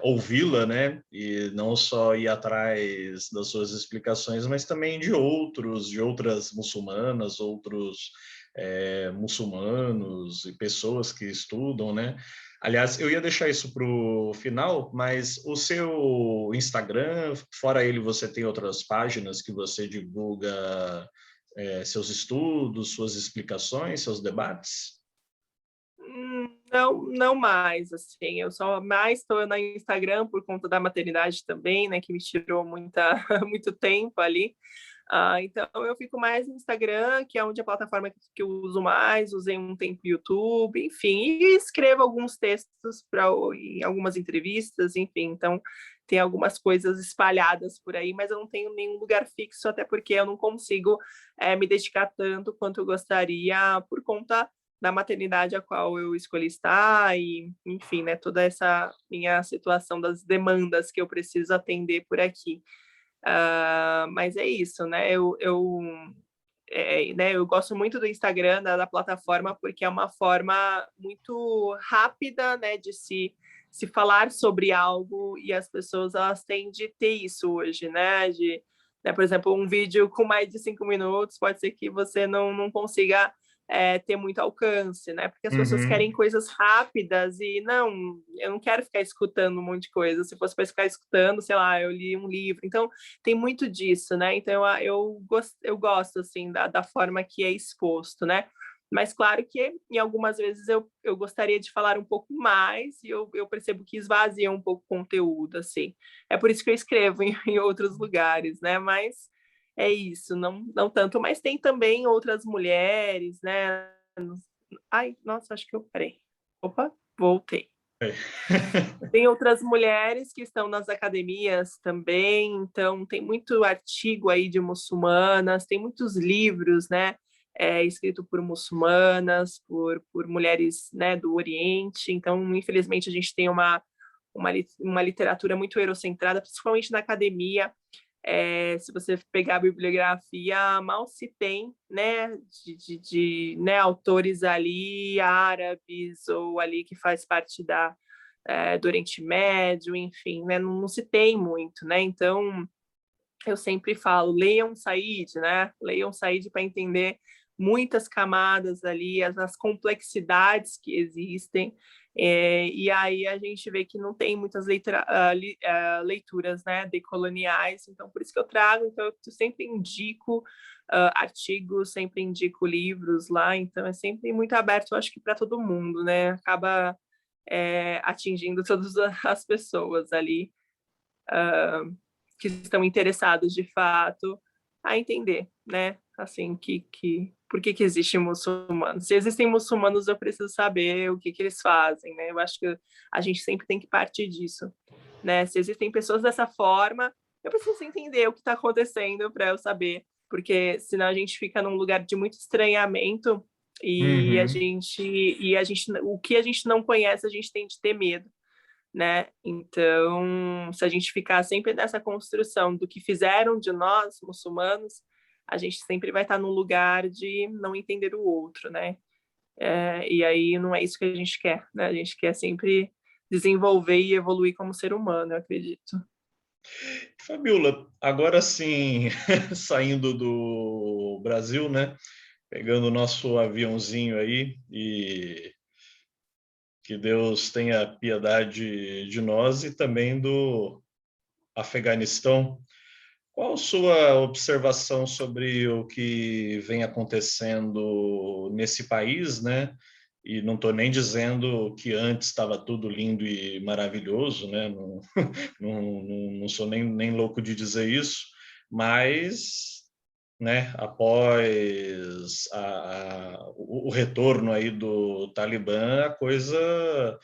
ouvi-la, né, e não só ir atrás das suas explicações, mas também de outras muçulmanas, outros muçulmanos e pessoas que estudam, né? Aliás, eu ia deixar isso para o final, mas o seu Instagram, fora ele, você tem outras páginas que você divulga seus estudos, suas explicações, seus debates? Não, não mais, assim, eu só mais estou no Instagram por conta da maternidade também, né, que me tirou muito tempo ali. Então, eu fico mais no Instagram, que é onde a plataforma que eu uso mais, usei um tempo YouTube, enfim, e escrevo alguns textos em algumas entrevistas, enfim, então tem algumas coisas espalhadas por aí, mas eu não tenho nenhum lugar fixo, até porque eu não consigo me dedicar tanto quanto eu gostaria por conta da maternidade a qual eu escolhi estar e, enfim, né, toda essa minha situação das demandas que eu preciso atender por aqui. Mas é isso, né? Né, eu gosto muito do Instagram, da plataforma, porque é uma forma muito rápida, né, de se se falar sobre algo, e as pessoas elas têm de ter isso hoje, né? Né, por exemplo, um vídeo com mais de 5 minutos pode ser que você não consiga ter muito alcance, né? Porque as pessoas querem Uhum. coisas rápidas e não, eu não quero ficar escutando um monte de coisa. Se fosse para ficar escutando, sei lá, eu li um livro. Então, tem muito disso, né? Então, eu gosto, assim, da forma que é exposto, né? Mas, claro que em algumas vezes eu gostaria de falar um pouco mais e eu percebo que esvazia um pouco o conteúdo, assim. É por isso que eu escrevo em outros lugares, né? Mas é isso, não tanto. Mas tem também outras mulheres, né? Ai, nossa, acho que eu parei. Opa, voltei. É. Tem outras mulheres que estão nas academias também, então tem muito artigo aí de muçulmanas, tem muitos livros, né, escrito por muçulmanas, por mulheres, né, do Oriente. Então, infelizmente, a gente tem uma literatura muito eurocentrada, principalmente na academia. Se você pegar a bibliografia, mal se tem, né, né, autores ali árabes ou ali que faz parte do Oriente Médio, enfim, né, não se tem muito, né? Então, eu sempre falo, leiam Said, né? Leiam Said para entender muitas camadas ali, as complexidades que existem. E aí a gente vê que não tem muitas leituras, né, decoloniais, então por isso que eu trago, então eu sempre indico artigos, sempre indico livros lá, então é sempre muito aberto, eu acho que para todo mundo, né? Acaba atingindo todas as pessoas ali que estão interessados de fato a entender, né? Assim, por que existem muçulmanos? Se existem muçulmanos, eu preciso saber o que eles fazem, né? Eu acho que a gente sempre tem que partir disso, né? Se existem pessoas dessa forma, eu preciso entender o que está acontecendo para eu saber, porque senão a gente fica num lugar de muito estranhamento Uhum. o que a gente não conhece, a gente tem de ter medo, né? Então, se a gente ficar sempre nessa construção do que fizeram de nós, muçulmanos, a gente sempre vai estar num lugar de não entender o outro, né? E aí não é isso que a gente quer, né? A gente quer sempre desenvolver e evoluir como ser humano, eu acredito. Fabiola, agora sim, saindo do Brasil, né? Pegando o nosso aviãozinho aí e que Deus tenha piedade de nós e também do Afeganistão. Qual a sua observação sobre o que vem acontecendo nesse país, né? E não estou nem dizendo que antes estava tudo lindo e maravilhoso, né? Não, não sou nem louco de dizer isso, mas, né? Após o retorno aí do Talibã, a coisa,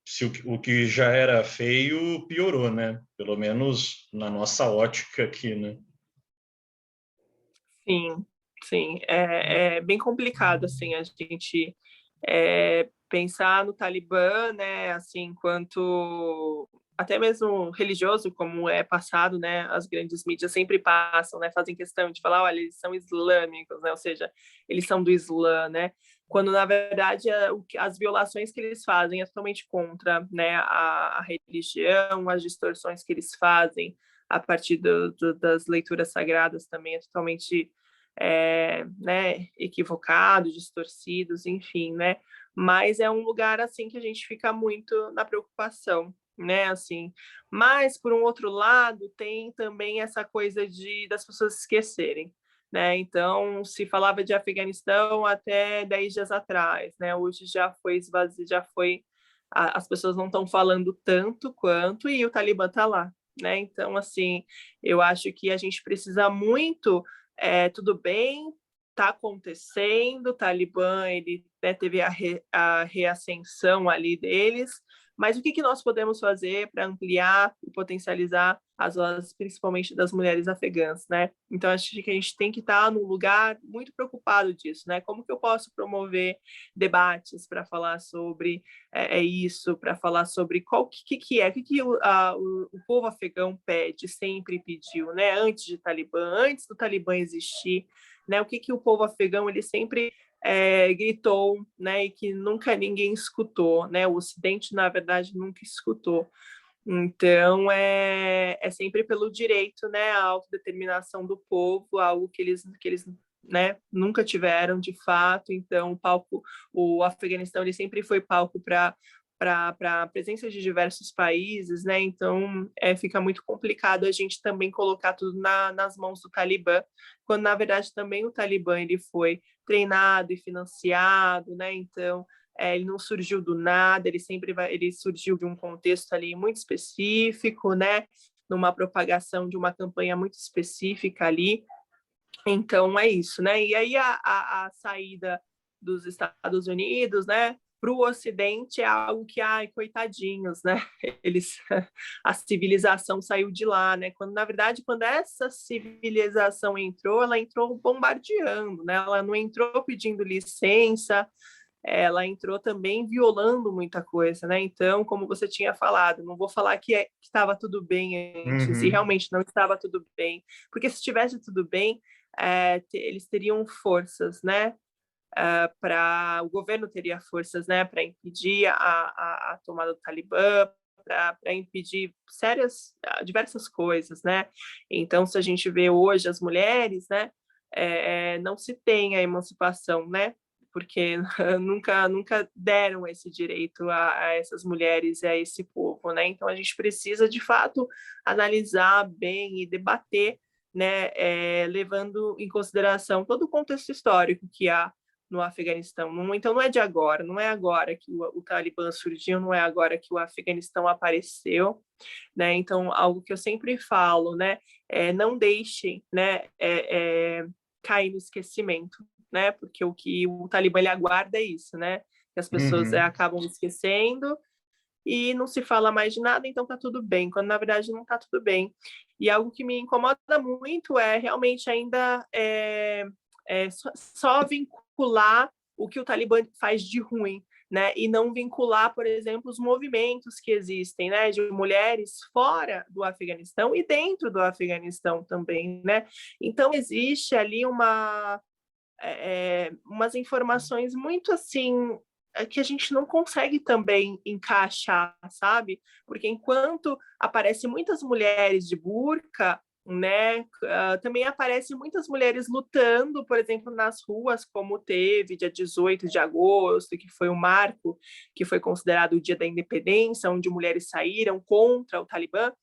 se o que já era feio piorou, né? Pelo menos na nossa ótica aqui, né? Sim, sim, é bem complicado assim a gente pensar no Talibã, né, assim, enquanto até mesmo religioso, como é passado, né, as grandes mídias sempre passam, né, fazem questão de falar, olha, eles são islâmicos, né, ou seja, eles são do Islã, né, quando na verdade as violações que eles fazem é totalmente contra, né, a religião, as distorções que eles fazem a partir das leituras sagradas também é totalmente né, equivocados, distorcidos, enfim, né? Mas é um lugar assim que a gente fica muito na preocupação, né? Assim, mas por um outro lado tem também essa coisa das pessoas esquecerem, né? Então se falava de Afeganistão até 10 dias atrás, né? Hoje já foi esvaziado, já foi as pessoas não estão falando tanto quanto e o Talibã está lá, né? Então assim, eu acho que a gente precisa muito tudo bem, está acontecendo, o Talibã ele, né, teve a reascensão ali deles, mas o que nós podemos fazer para ampliar e potencializar as vozes, principalmente das mulheres afegãs, né? Então, acho que a gente tem que estar num lugar muito preocupado disso, né? Como que eu posso promover debates para falar sobre isso, para falar sobre o que o povo afegão pede, sempre pediu, né? Antes do Talibã existir, né? O que o povo afegão ele sempre gritou, né, e que nunca ninguém escutou, né? O Ocidente, na verdade, nunca escutou. Então, é sempre pelo direito, né, à autodeterminação do povo, algo que eles né, nunca tiveram de fato. Então, o Afeganistão ele sempre foi palco para a presença de diversos países, né? Então, fica muito complicado a gente também colocar tudo nas mãos do Talibã, quando, na verdade, também o Talibã ele foi treinado e financiado, né? Então, ele não surgiu do nada, ele surgiu de um contexto ali muito específico, né? Numa propagação de uma campanha muito específica ali. Então, é isso, né? E aí a saída dos Estados Unidos, né, para o Ocidente é algo que, ai, coitadinhos, né? A civilização saiu de lá, né? Quando, na verdade, quando essa civilização entrou, ela entrou bombardeando, né? Ela não entrou pedindo licença, ela entrou também violando muita coisa, né? Então, como você tinha falado, não vou falar que estava tudo bem antes, e realmente não estava tudo bem, porque se estivesse tudo bem, eles teriam forças, né? O governo teria forças, né, para impedir a tomada do Talibã, para impedir diversas coisas, né? Então, se a gente vê hoje as mulheres, né, não se tem a emancipação, né? Porque nunca deram esse direito a essas mulheres e a esse povo, né? Então, a gente precisa, de fato, analisar bem e debater, né, levando em consideração todo o contexto histórico que há no Afeganistão. Então, não é de agora, não é agora que o Talibã surgiu, não é agora que o Afeganistão apareceu, né? Então, algo que eu sempre falo, né, não deixem, né, cair no esquecimento, né? Porque o que o Talibã ele aguarda é isso, né? Que as pessoas acabam esquecendo e não se fala mais de nada, então tá tudo bem, quando na verdade não tá tudo bem. E algo que me incomoda muito é realmente ainda só vincular o que o Talibã faz de ruim, né? E não vincular, por exemplo, os movimentos que existem, né? De mulheres fora do Afeganistão e dentro do Afeganistão também, né? Então existe ali umas informações muito assim que a gente não consegue também encaixar, sabe? Porque enquanto aparecem muitas mulheres de burca, né, também aparecem muitas mulheres lutando, por exemplo, nas ruas, como teve dia 18 de agosto, que foi o marco, que foi considerado o dia da independência, onde mulheres saíram contra o Talibã.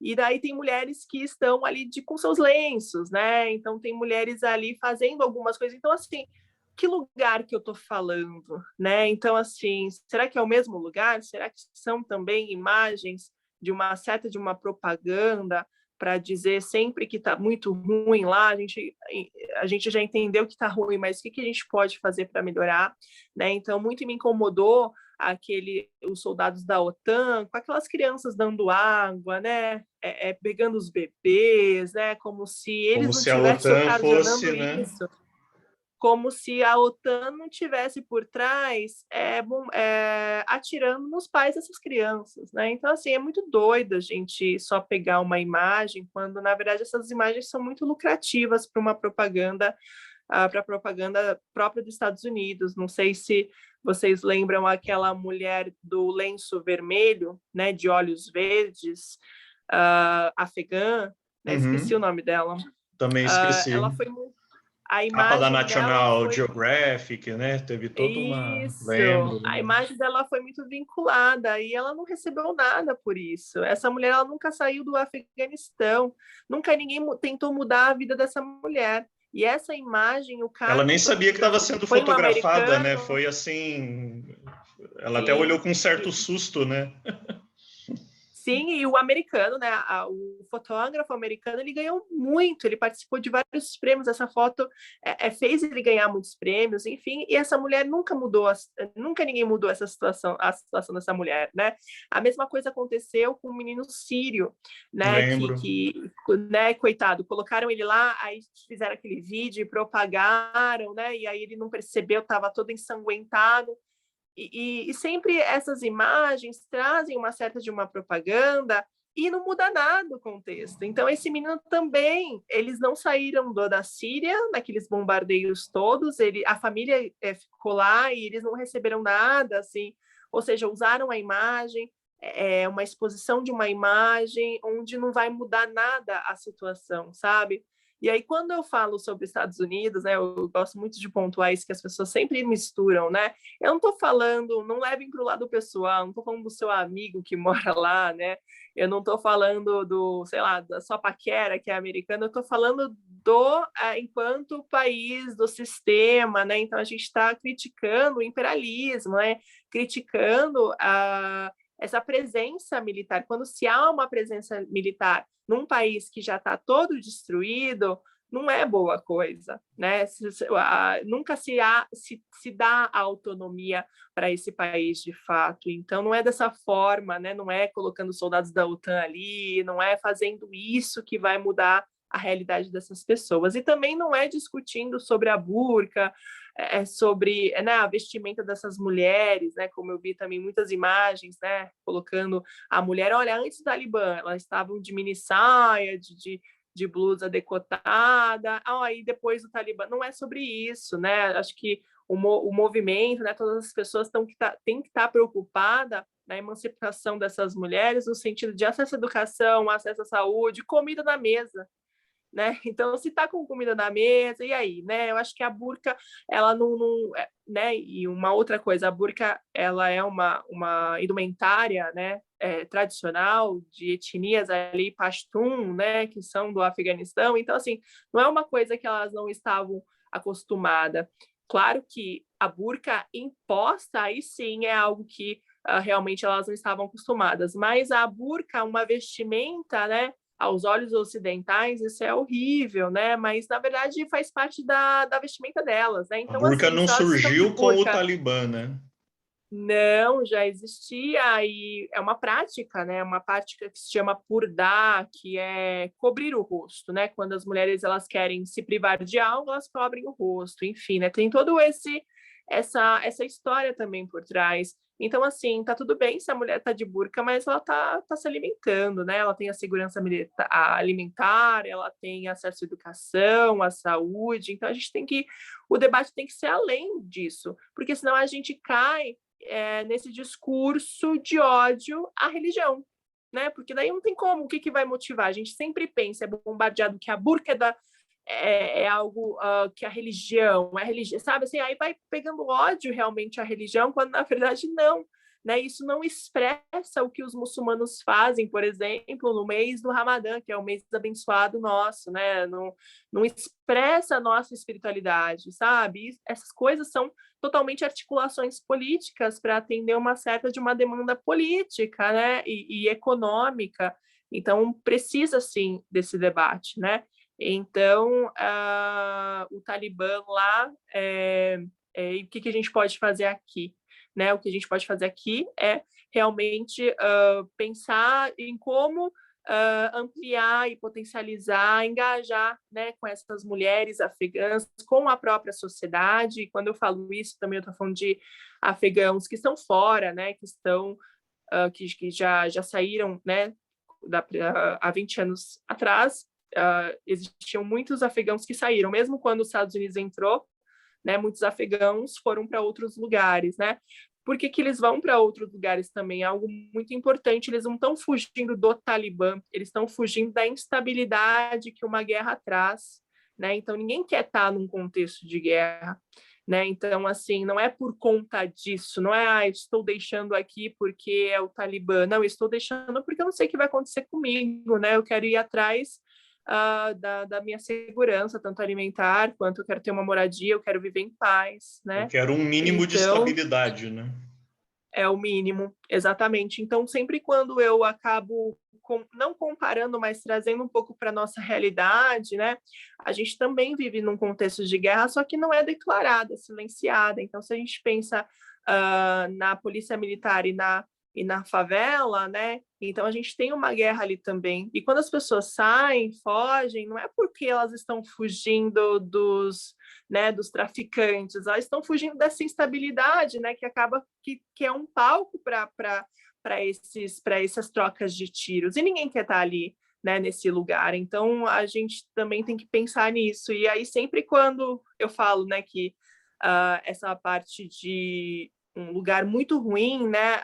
E daí tem mulheres que estão ali com seus lenços, né? Então tem mulheres ali fazendo algumas coisas. Então, assim, que lugar que eu estou falando, né? Então, assim, será que é o mesmo lugar? Será que são também imagens de uma propaganda para dizer sempre que está muito ruim lá? A gente já entendeu que está ruim, mas o que a gente pode fazer para melhorar, né? Então, muito me incomodou os soldados da OTAN com aquelas crianças dando água, né? Pegando os bebês, né? Como se eles Como não se a tivessem OTAN ocasionando fosse, né? isso, como se a OTAN não tivesse por trás atirando nos pais dessas crianças, né? Então, assim, é muito doido a gente só pegar uma imagem, quando, na verdade, essas imagens são muito lucrativas para uma propaganda, para a propaganda própria dos Estados Unidos. Não sei se vocês lembram aquela mulher do lenço vermelho, né, de olhos verdes, afegã, né? Esqueci o nome dela. Também esqueci. Ela foi muito a Capa da imagem dela National foi Geographic, né? Teve toda uma... isso. Lembro. A imagem dela foi muito vinculada e ela não recebeu nada por isso. Essa mulher ela nunca saiu do Afeganistão, nunca ninguém tentou mudar a vida dessa mulher. E essa imagem, o cara Ela nem sabia que estava sendo foi um fotografada, né? americano. Foi assim... Ela até Sim, olhou com um certo susto, né? sim, e o americano, né, o fotógrafo americano, ele ganhou muito, ele participou de vários prêmios, essa foto fez ele ganhar muitos prêmios, enfim, e essa mulher nunca mudou, nunca ninguém mudou essa situação, a situação dessa mulher, né? A mesma coisa aconteceu com o menino sírio, né, Lembro. né, coitado, colocaram ele lá, aí fizeram aquele vídeo e propagaram, né, e aí ele não percebeu, estava todo ensanguentado. E sempre essas imagens trazem uma certa de uma propaganda e não muda nada o contexto. Então, esse menino também, eles não saíram da Síria, naqueles bombardeios todos, a família ficou lá e eles não receberam nada, assim, ou seja, usaram a imagem, uma exposição de uma imagem onde não vai mudar nada a situação, sabe? E aí, quando eu falo sobre Estados Unidos, né, eu gosto muito de pontuar isso, que as pessoas sempre misturam, né? Eu não estou falando, não levem para o lado pessoal, não estou falando do seu amigo que mora lá, né? Eu não estou falando sei lá, da sua paquera, que é americana, eu estou falando enquanto país, do sistema, né? Então, a gente está criticando o imperialismo, né? Criticando essa presença militar. Quando se há uma presença militar num país que já está todo destruído, não é boa coisa, né? Nunca se dá autonomia para esse país de fato. Então, não é dessa forma, né? Não é colocando soldados da OTAN ali, não é fazendo isso que vai mudar a realidade dessas pessoas. E também não é discutindo sobre a burca, sobre, né, a vestimenta dessas mulheres, né, como eu vi também muitas imagens, né, colocando a mulher, olha, antes do Talibã, elas estavam de mini saia, de blusa decotada, aí depois do Talibã, não é sobre isso, né, acho que o movimento, né, todas as pessoas têm que estar preocupadas na emancipação dessas mulheres, no sentido de acesso à educação, acesso à saúde, comida na mesa, né? Então, se está com comida na mesa, e aí, né? Eu acho que a burca, ela não né? E uma outra coisa, a burca, ela é uma indumentária, né? Tradicional de etnias ali Pashtun, né? Que são do Afeganistão. Então, assim, não é uma coisa que elas não estavam acostumadas. Claro que a burca imposta, aí sim, é algo que realmente elas não estavam acostumadas. Mas a burca, uma vestimenta, né? Aos olhos ocidentais, isso é horrível, né? Mas, na verdade, faz parte da vestimenta delas, né? A Então, burca assim, não se elas estão de surgiu com o burca, Talibã, né? não, já existia, e é uma prática, né? Uma prática que se chama purdá, que é cobrir o rosto, né? Quando as mulheres elas querem se privar de algo, elas cobrem o rosto, enfim, né? Tem todo essa história também por trás. Então, assim, tá tudo bem se a mulher tá de burca, mas ela tá se alimentando, né? Ela tem a segurança alimentar, ela tem acesso à educação, à saúde. Então, o debate tem que ser além disso, porque senão a gente cai nesse discurso de ódio à religião, né? Porque daí não tem como, o que vai motivar? A gente sempre pensa, é bombardeado que a burca é algo que a religião, sabe assim, aí vai pegando ódio realmente à religião, quando na verdade não, né? Isso não expressa o que os muçulmanos fazem, por exemplo, no mês do Ramadã, que é o mês abençoado nosso, né? Não expressa a nossa espiritualidade, sabe? Essas coisas são totalmente articulações políticas para atender de uma demanda política, né? E econômica. Então, precisa, sim, desse debate, né? Então, o Talibã lá, o que a gente pode fazer aqui? Né? O que a gente pode fazer aqui é realmente pensar em como ampliar e potencializar, engajar, né, com essas mulheres afegãs, com a própria sociedade. E quando eu falo isso, também eu estou falando de afegãos que estão fora, né, que estão que já saíram, né, há 20 anos atrás. Existiam muitos afegãos que saíram, mesmo quando os Estados Unidos entrou, né, muitos afegãos foram para outros lugares, né? Por que eles vão para outros lugares também? É algo muito importante, eles não estão fugindo do Talibã, eles estão fugindo da instabilidade que uma guerra traz, né? Então, ninguém quer estar num contexto de guerra, né? Então, assim, não é por conta disso, não é, estou deixando aqui porque é o Talibã, não, estou deixando porque eu não sei o que vai acontecer comigo, né? Eu quero ir atrás da minha segurança, tanto alimentar, quanto eu quero ter uma moradia, eu quero viver em paz, Eu né? quero um mínimo de Então, estabilidade, né? é o mínimo, exatamente. Então, sempre quando eu acabo não comparando, mas trazendo um pouco para a nossa realidade, né? A gente também vive num contexto de guerra, só que não é declarada, é silenciada. Então, se a gente pensa na polícia militar e e na favela, né? Então a gente tem uma guerra ali também. E quando as pessoas saem, fogem, não é porque elas estão fugindo dos traficantes, elas estão fugindo dessa instabilidade, né? Que acaba que é um palco para essas trocas de tiros. E ninguém quer estar ali, né, nesse lugar. Então a gente também tem que pensar nisso. E aí sempre quando eu falo, né, que essa parte de um lugar muito ruim, né?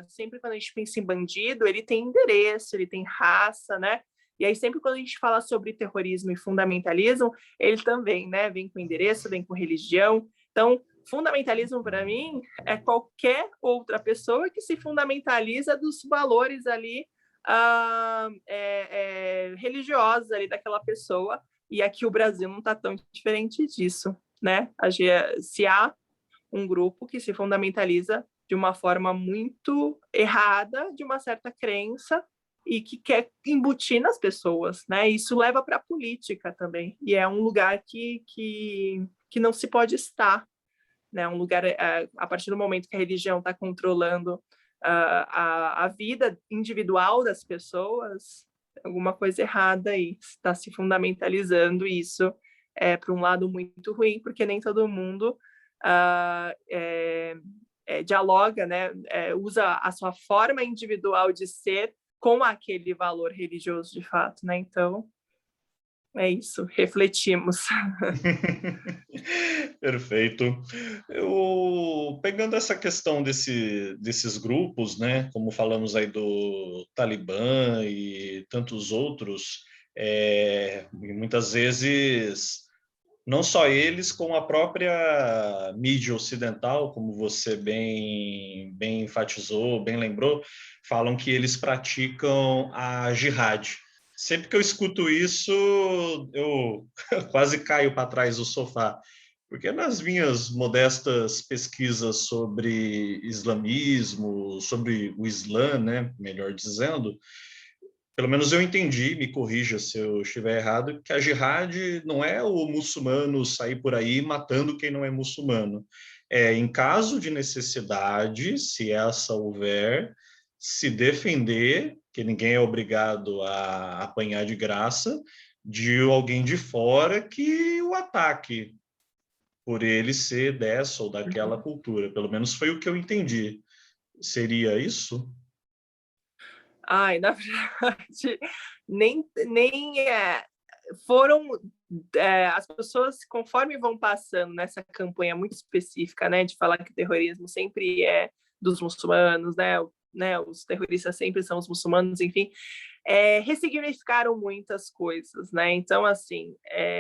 Sempre quando a gente pensa em bandido, ele tem endereço, ele tem raça, né? E aí sempre quando a gente fala sobre terrorismo e fundamentalismo, ele também, né? Vem com endereço, vem com religião. Então, fundamentalismo para mim é qualquer outra pessoa que se fundamentaliza dos valores ali religiosos ali daquela pessoa. E aqui o Brasil não está tão diferente disso, né? Se há um grupo que se fundamentaliza de uma forma muito errada, de uma certa crença, e que quer embutir nas pessoas, né? Isso leva para a política também, e é um lugar que não se pode estar, né? Um lugar, a partir do momento que a religião está controlando a vida individual das pessoas, alguma coisa errada aí, está se fundamentalizando isso para um lado muito ruim, porque nem todo mundo dialoga, né, usa a sua forma individual de ser com aquele valor religioso de fato, né? Então, é isso, refletimos. Perfeito. Pegando essa questão desses grupos, né, como falamos aí do Talibã e tantos outros, e muitas vezes não só eles, como a própria mídia ocidental, como você bem enfatizou, bem lembrou, falam que eles praticam a jihad. Sempre que eu escuto isso, eu quase caio para trás do sofá, porque nas minhas modestas pesquisas sobre islamismo, sobre o Islã, né, melhor dizendo, pelo menos eu entendi, me corrija se eu estiver errado, que a jihad não é o muçulmano sair por aí matando quem não é muçulmano. É, em caso de necessidade, se essa houver, se defender, que ninguém é obrigado a apanhar de graça, de alguém de fora que o ataque, por ele ser dessa ou daquela cultura. Pelo menos foi o que eu entendi. Seria isso? Ai, na verdade, nem foram as pessoas, conforme vão passando nessa campanha muito específica, né, de falar que o terrorismo sempre é dos muçulmanos, né, os terroristas sempre são os muçulmanos, enfim, ressignificaram muitas coisas, né? Então, assim,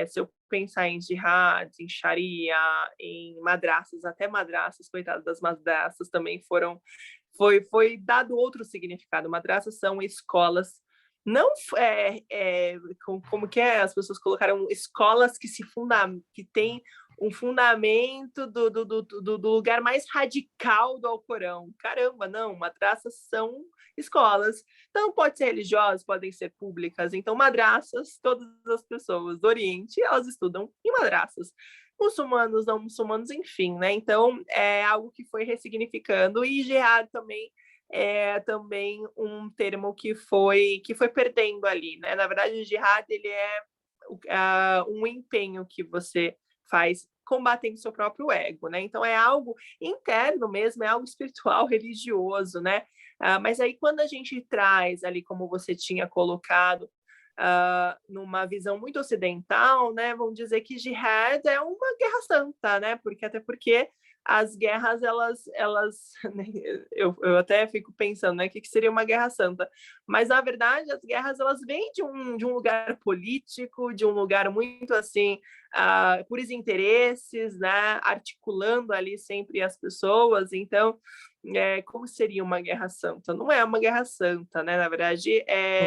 se eu pensar em jihad, em sharia, em madraças, até madraças, coitadas das madraças, também foi dado outro significado. Madraças são escolas, não como que é? As pessoas colocaram escolas que têm um fundamento do lugar mais radical do Alcorão. Caramba, não, madraças são escolas. Então, pode ser religiosas, podem ser públicas. Então, madraças, todas as pessoas do Oriente, elas estudam em madraças. Muçulmanos, não muçulmanos, enfim, né? Então, é algo que foi ressignificando. E jihad também é também um termo que foi perdendo ali, né? Na verdade, o jihad, ele é um empenho que você faz combatendo seu próprio ego, né? Então é algo interno mesmo, é algo espiritual, religioso, né? Mas aí quando a gente traz ali, como você tinha colocado, numa visão muito ocidental, né? Vamos dizer que jihad é uma guerra santa, né? Até porque as guerras, eu até fico pensando, né, o que seria uma guerra santa? Mas, na verdade, as guerras, elas vêm de um lugar político, de um lugar muito, assim, por interesses, né, articulando ali sempre as pessoas. Então, como seria uma guerra santa? Não é uma guerra santa, né? Na verdade,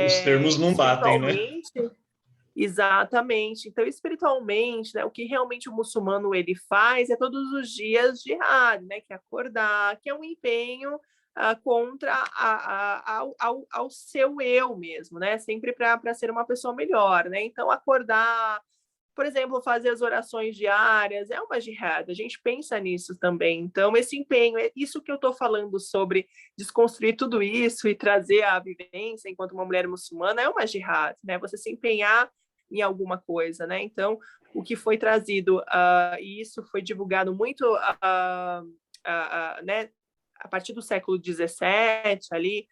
Os termos não batem, né? espiritualmente. Exatamente. Então, espiritualmente, né, o que realmente o muçulmano ele faz é todos os dias jihad, né, que é acordar, que é um empenho contra ao seu eu mesmo, né, sempre para ser uma pessoa melhor, né. Então, acordar, por exemplo, fazer as orações diárias, é uma jihad, a gente pensa nisso também. Então, esse empenho, é isso que eu estou falando sobre desconstruir tudo isso e trazer a vivência enquanto uma mulher muçulmana, é uma jihad, né? Você se empenhar em alguma coisa, né? Então, o que foi trazido, e isso foi divulgado muito, né? A partir do século XVII, ali,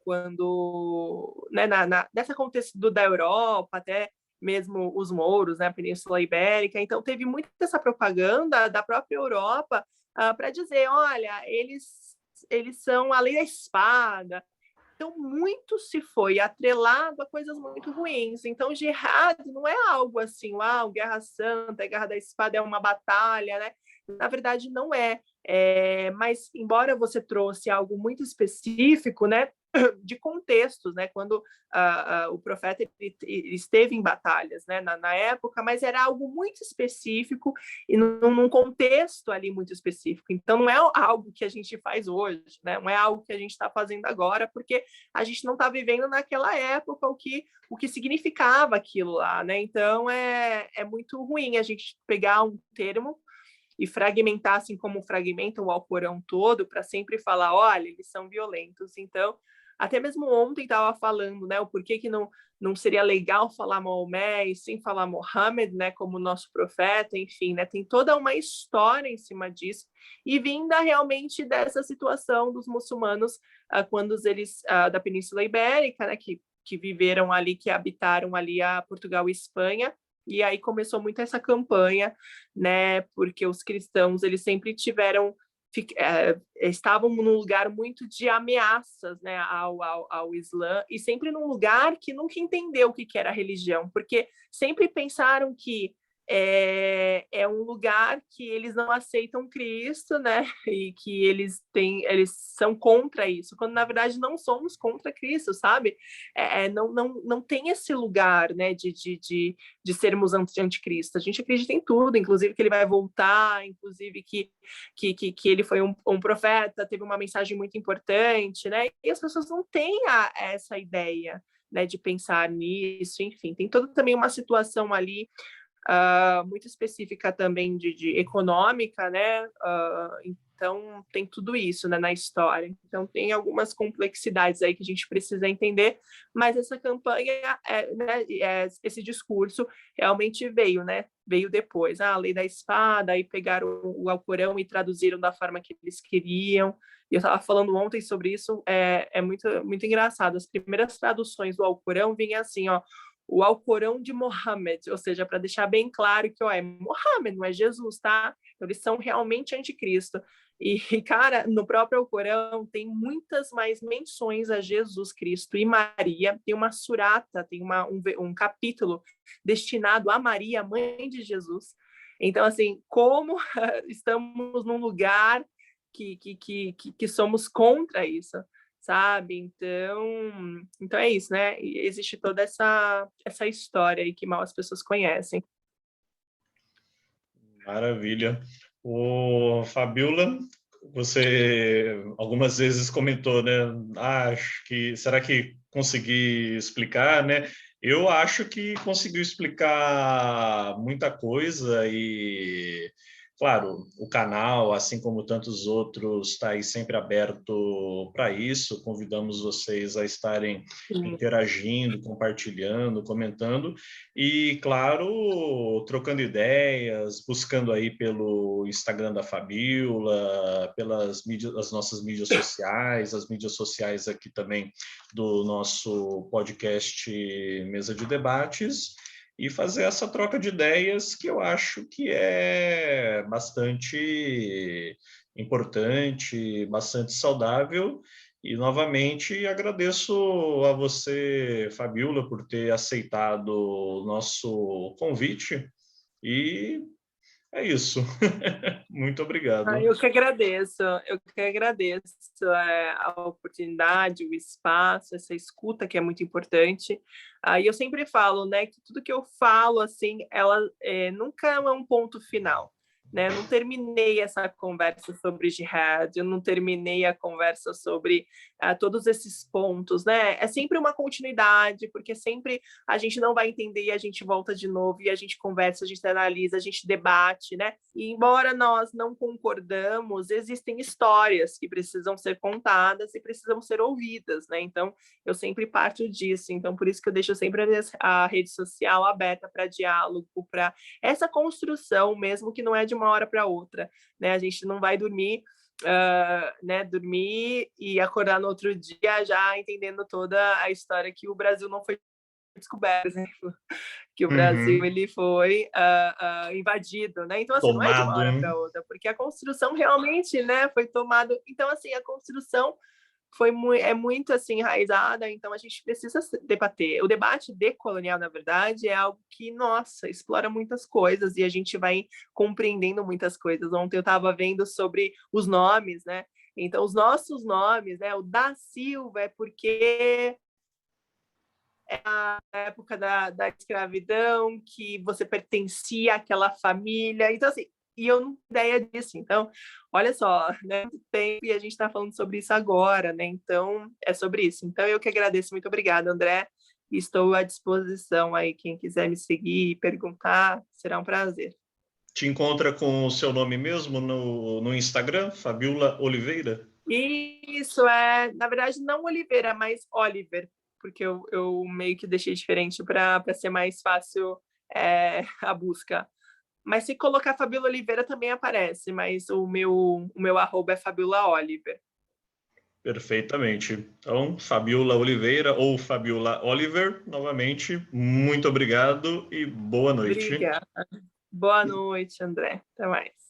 quando, né, nessa contexto da Europa, até mesmo os mouros, né, a Península Ibérica. Então, teve muito essa propaganda da própria Europa para dizer, olha, eles são a lei da espada. Então, muito se foi atrelado a coisas muito ruins. Então, jihad não é algo assim, guerra santa, guerra da espada é uma batalha, né? Na verdade, não é. Mas, embora você trouxe algo muito específico, né, de contextos, né, quando o profeta ele esteve em batalhas, né, na época, mas era algo muito específico e num contexto ali muito específico. Então, não é algo que a gente faz hoje, né, não é algo que a gente está fazendo agora, porque a gente não está vivendo naquela época o que significava aquilo lá, né? Então, é muito ruim a gente pegar um termo e fragmentar, assim como fragmenta o Alcorão todo, para sempre falar, olha, eles são violentos. Então, até mesmo ontem estava falando, né, o porquê que não seria legal falar Maomé e sim falar Mohammed, né, como nosso profeta, enfim, né, tem toda uma história em cima disso, e vinda realmente dessa situação dos muçulmanos, quando eles, da Península Ibérica, né, que viveram ali, que habitaram ali a Portugal e Espanha, e aí começou muito essa campanha, né? Porque os cristãos eles sempre estavam num lugar muito de ameaças, né, ao Islã, e sempre num lugar que nunca entendeu o que era religião, porque sempre pensaram que é um lugar que eles não aceitam Cristo, né? E que eles são contra isso, quando na verdade não somos contra Cristo, sabe? Não tem esse lugar, né? De sermos anticristo. A gente acredita em tudo, inclusive que ele vai voltar, inclusive que ele foi um profeta, teve uma mensagem muito importante, né? E as pessoas não têm essa ideia, né? De pensar nisso, enfim, tem toda também uma situação ali muito específica também de econômica, né? Então, tem tudo isso, né, na história. Então, tem algumas complexidades aí que a gente precisa entender, mas essa campanha, né, esse discurso realmente veio, né? Veio depois, a lei da espada, aí pegaram o Alcorão e traduziram da forma que eles queriam. E eu estava falando ontem sobre isso, é muito, muito engraçado. As primeiras traduções do Alcorão vinham assim, ó, o Alcorão de Mohammed, ou seja, para deixar bem claro que é Mohammed, não é Jesus, tá? Então, eles são realmente anticristo. E, cara, no próprio Alcorão tem muitas mais menções a Jesus Cristo e Maria. Tem uma surata, tem um capítulo destinado a Maria, mãe de Jesus. Então, assim, como estamos num lugar que somos contra isso, sabe? Então é isso, né? E existe toda essa história aí que mal as pessoas conhecem. Maravilha. O Fabiola, você algumas vezes comentou, né? Acho que será que consegui explicar, né? Eu acho que conseguiu explicar muita coisa e, claro, o canal, assim como tantos outros, está aí sempre aberto para isso. Convidamos vocês a estarem interagindo, compartilhando, comentando e, claro, trocando ideias, buscando aí pelo Instagram da Fabiola, pelas mídias, as nossas mídias sociais, as mídias sociais aqui também do nosso podcast Mesa de Debates, e fazer essa troca de ideias que eu acho que é bastante importante, bastante saudável. E, novamente, agradeço a você, Fabiola, por ter aceitado o nosso convite. E é isso. Muito obrigado. Eu que agradeço a oportunidade, o espaço, essa escuta que é muito importante. E eu sempre falo, né, que tudo que eu falo, assim, ela nunca é um ponto final. né? Eu não terminei essa conversa sobre jihad, eu não terminei a conversa sobre todos esses pontos, né? É sempre uma continuidade, porque sempre a gente não vai entender e a gente volta de novo, e a gente conversa, a gente analisa, a gente debate, né? E embora nós não concordamos, existem histórias que precisam ser contadas e precisam ser ouvidas, né? Então, eu sempre parto disso. Então, por isso que eu deixo sempre a rede social aberta para diálogo, para essa construção mesmo, que não é de uma hora para outra, né? A gente não vai dormir, né? Dormir e acordar no outro dia já entendendo toda a história que o Brasil não foi descoberto, por exemplo, que o Brasil ele foi invadido, né? Então assim, não é de uma hora para outra, porque a construção realmente, né, foi tomado. Então assim, a construção é muito assim enraizada, então a gente precisa debater. O debate decolonial, na verdade, é algo que, nossa, explora muitas coisas e a gente vai compreendendo muitas coisas. Ontem eu estava vendo sobre os nomes, né? Então, os nossos nomes, né? O da Silva é porque é a época da escravidão, que você pertencia àquela família. Então, assim, e eu não tenho ideia disso. Então, olha só, né? Tempo e a gente está falando sobre isso agora, né? Então, é sobre isso. Então, eu que agradeço. Muito obrigada, André. Estou à disposição aí. Quem quiser me seguir e perguntar, será um prazer. Te encontra com o seu nome mesmo no Instagram, Fabiola Oliveira? Isso, na verdade, não Oliveira, mas Oliver, porque eu meio que deixei diferente para ser mais fácil a busca. Mas se colocar Fabiola Oliveira também aparece, mas o meu arroba é Fabiola Oliver. Perfeitamente. Então, Fabiola Oliveira ou Fabiola Oliver, novamente, muito obrigado e boa noite. Obrigada. Boa noite, André. Até mais.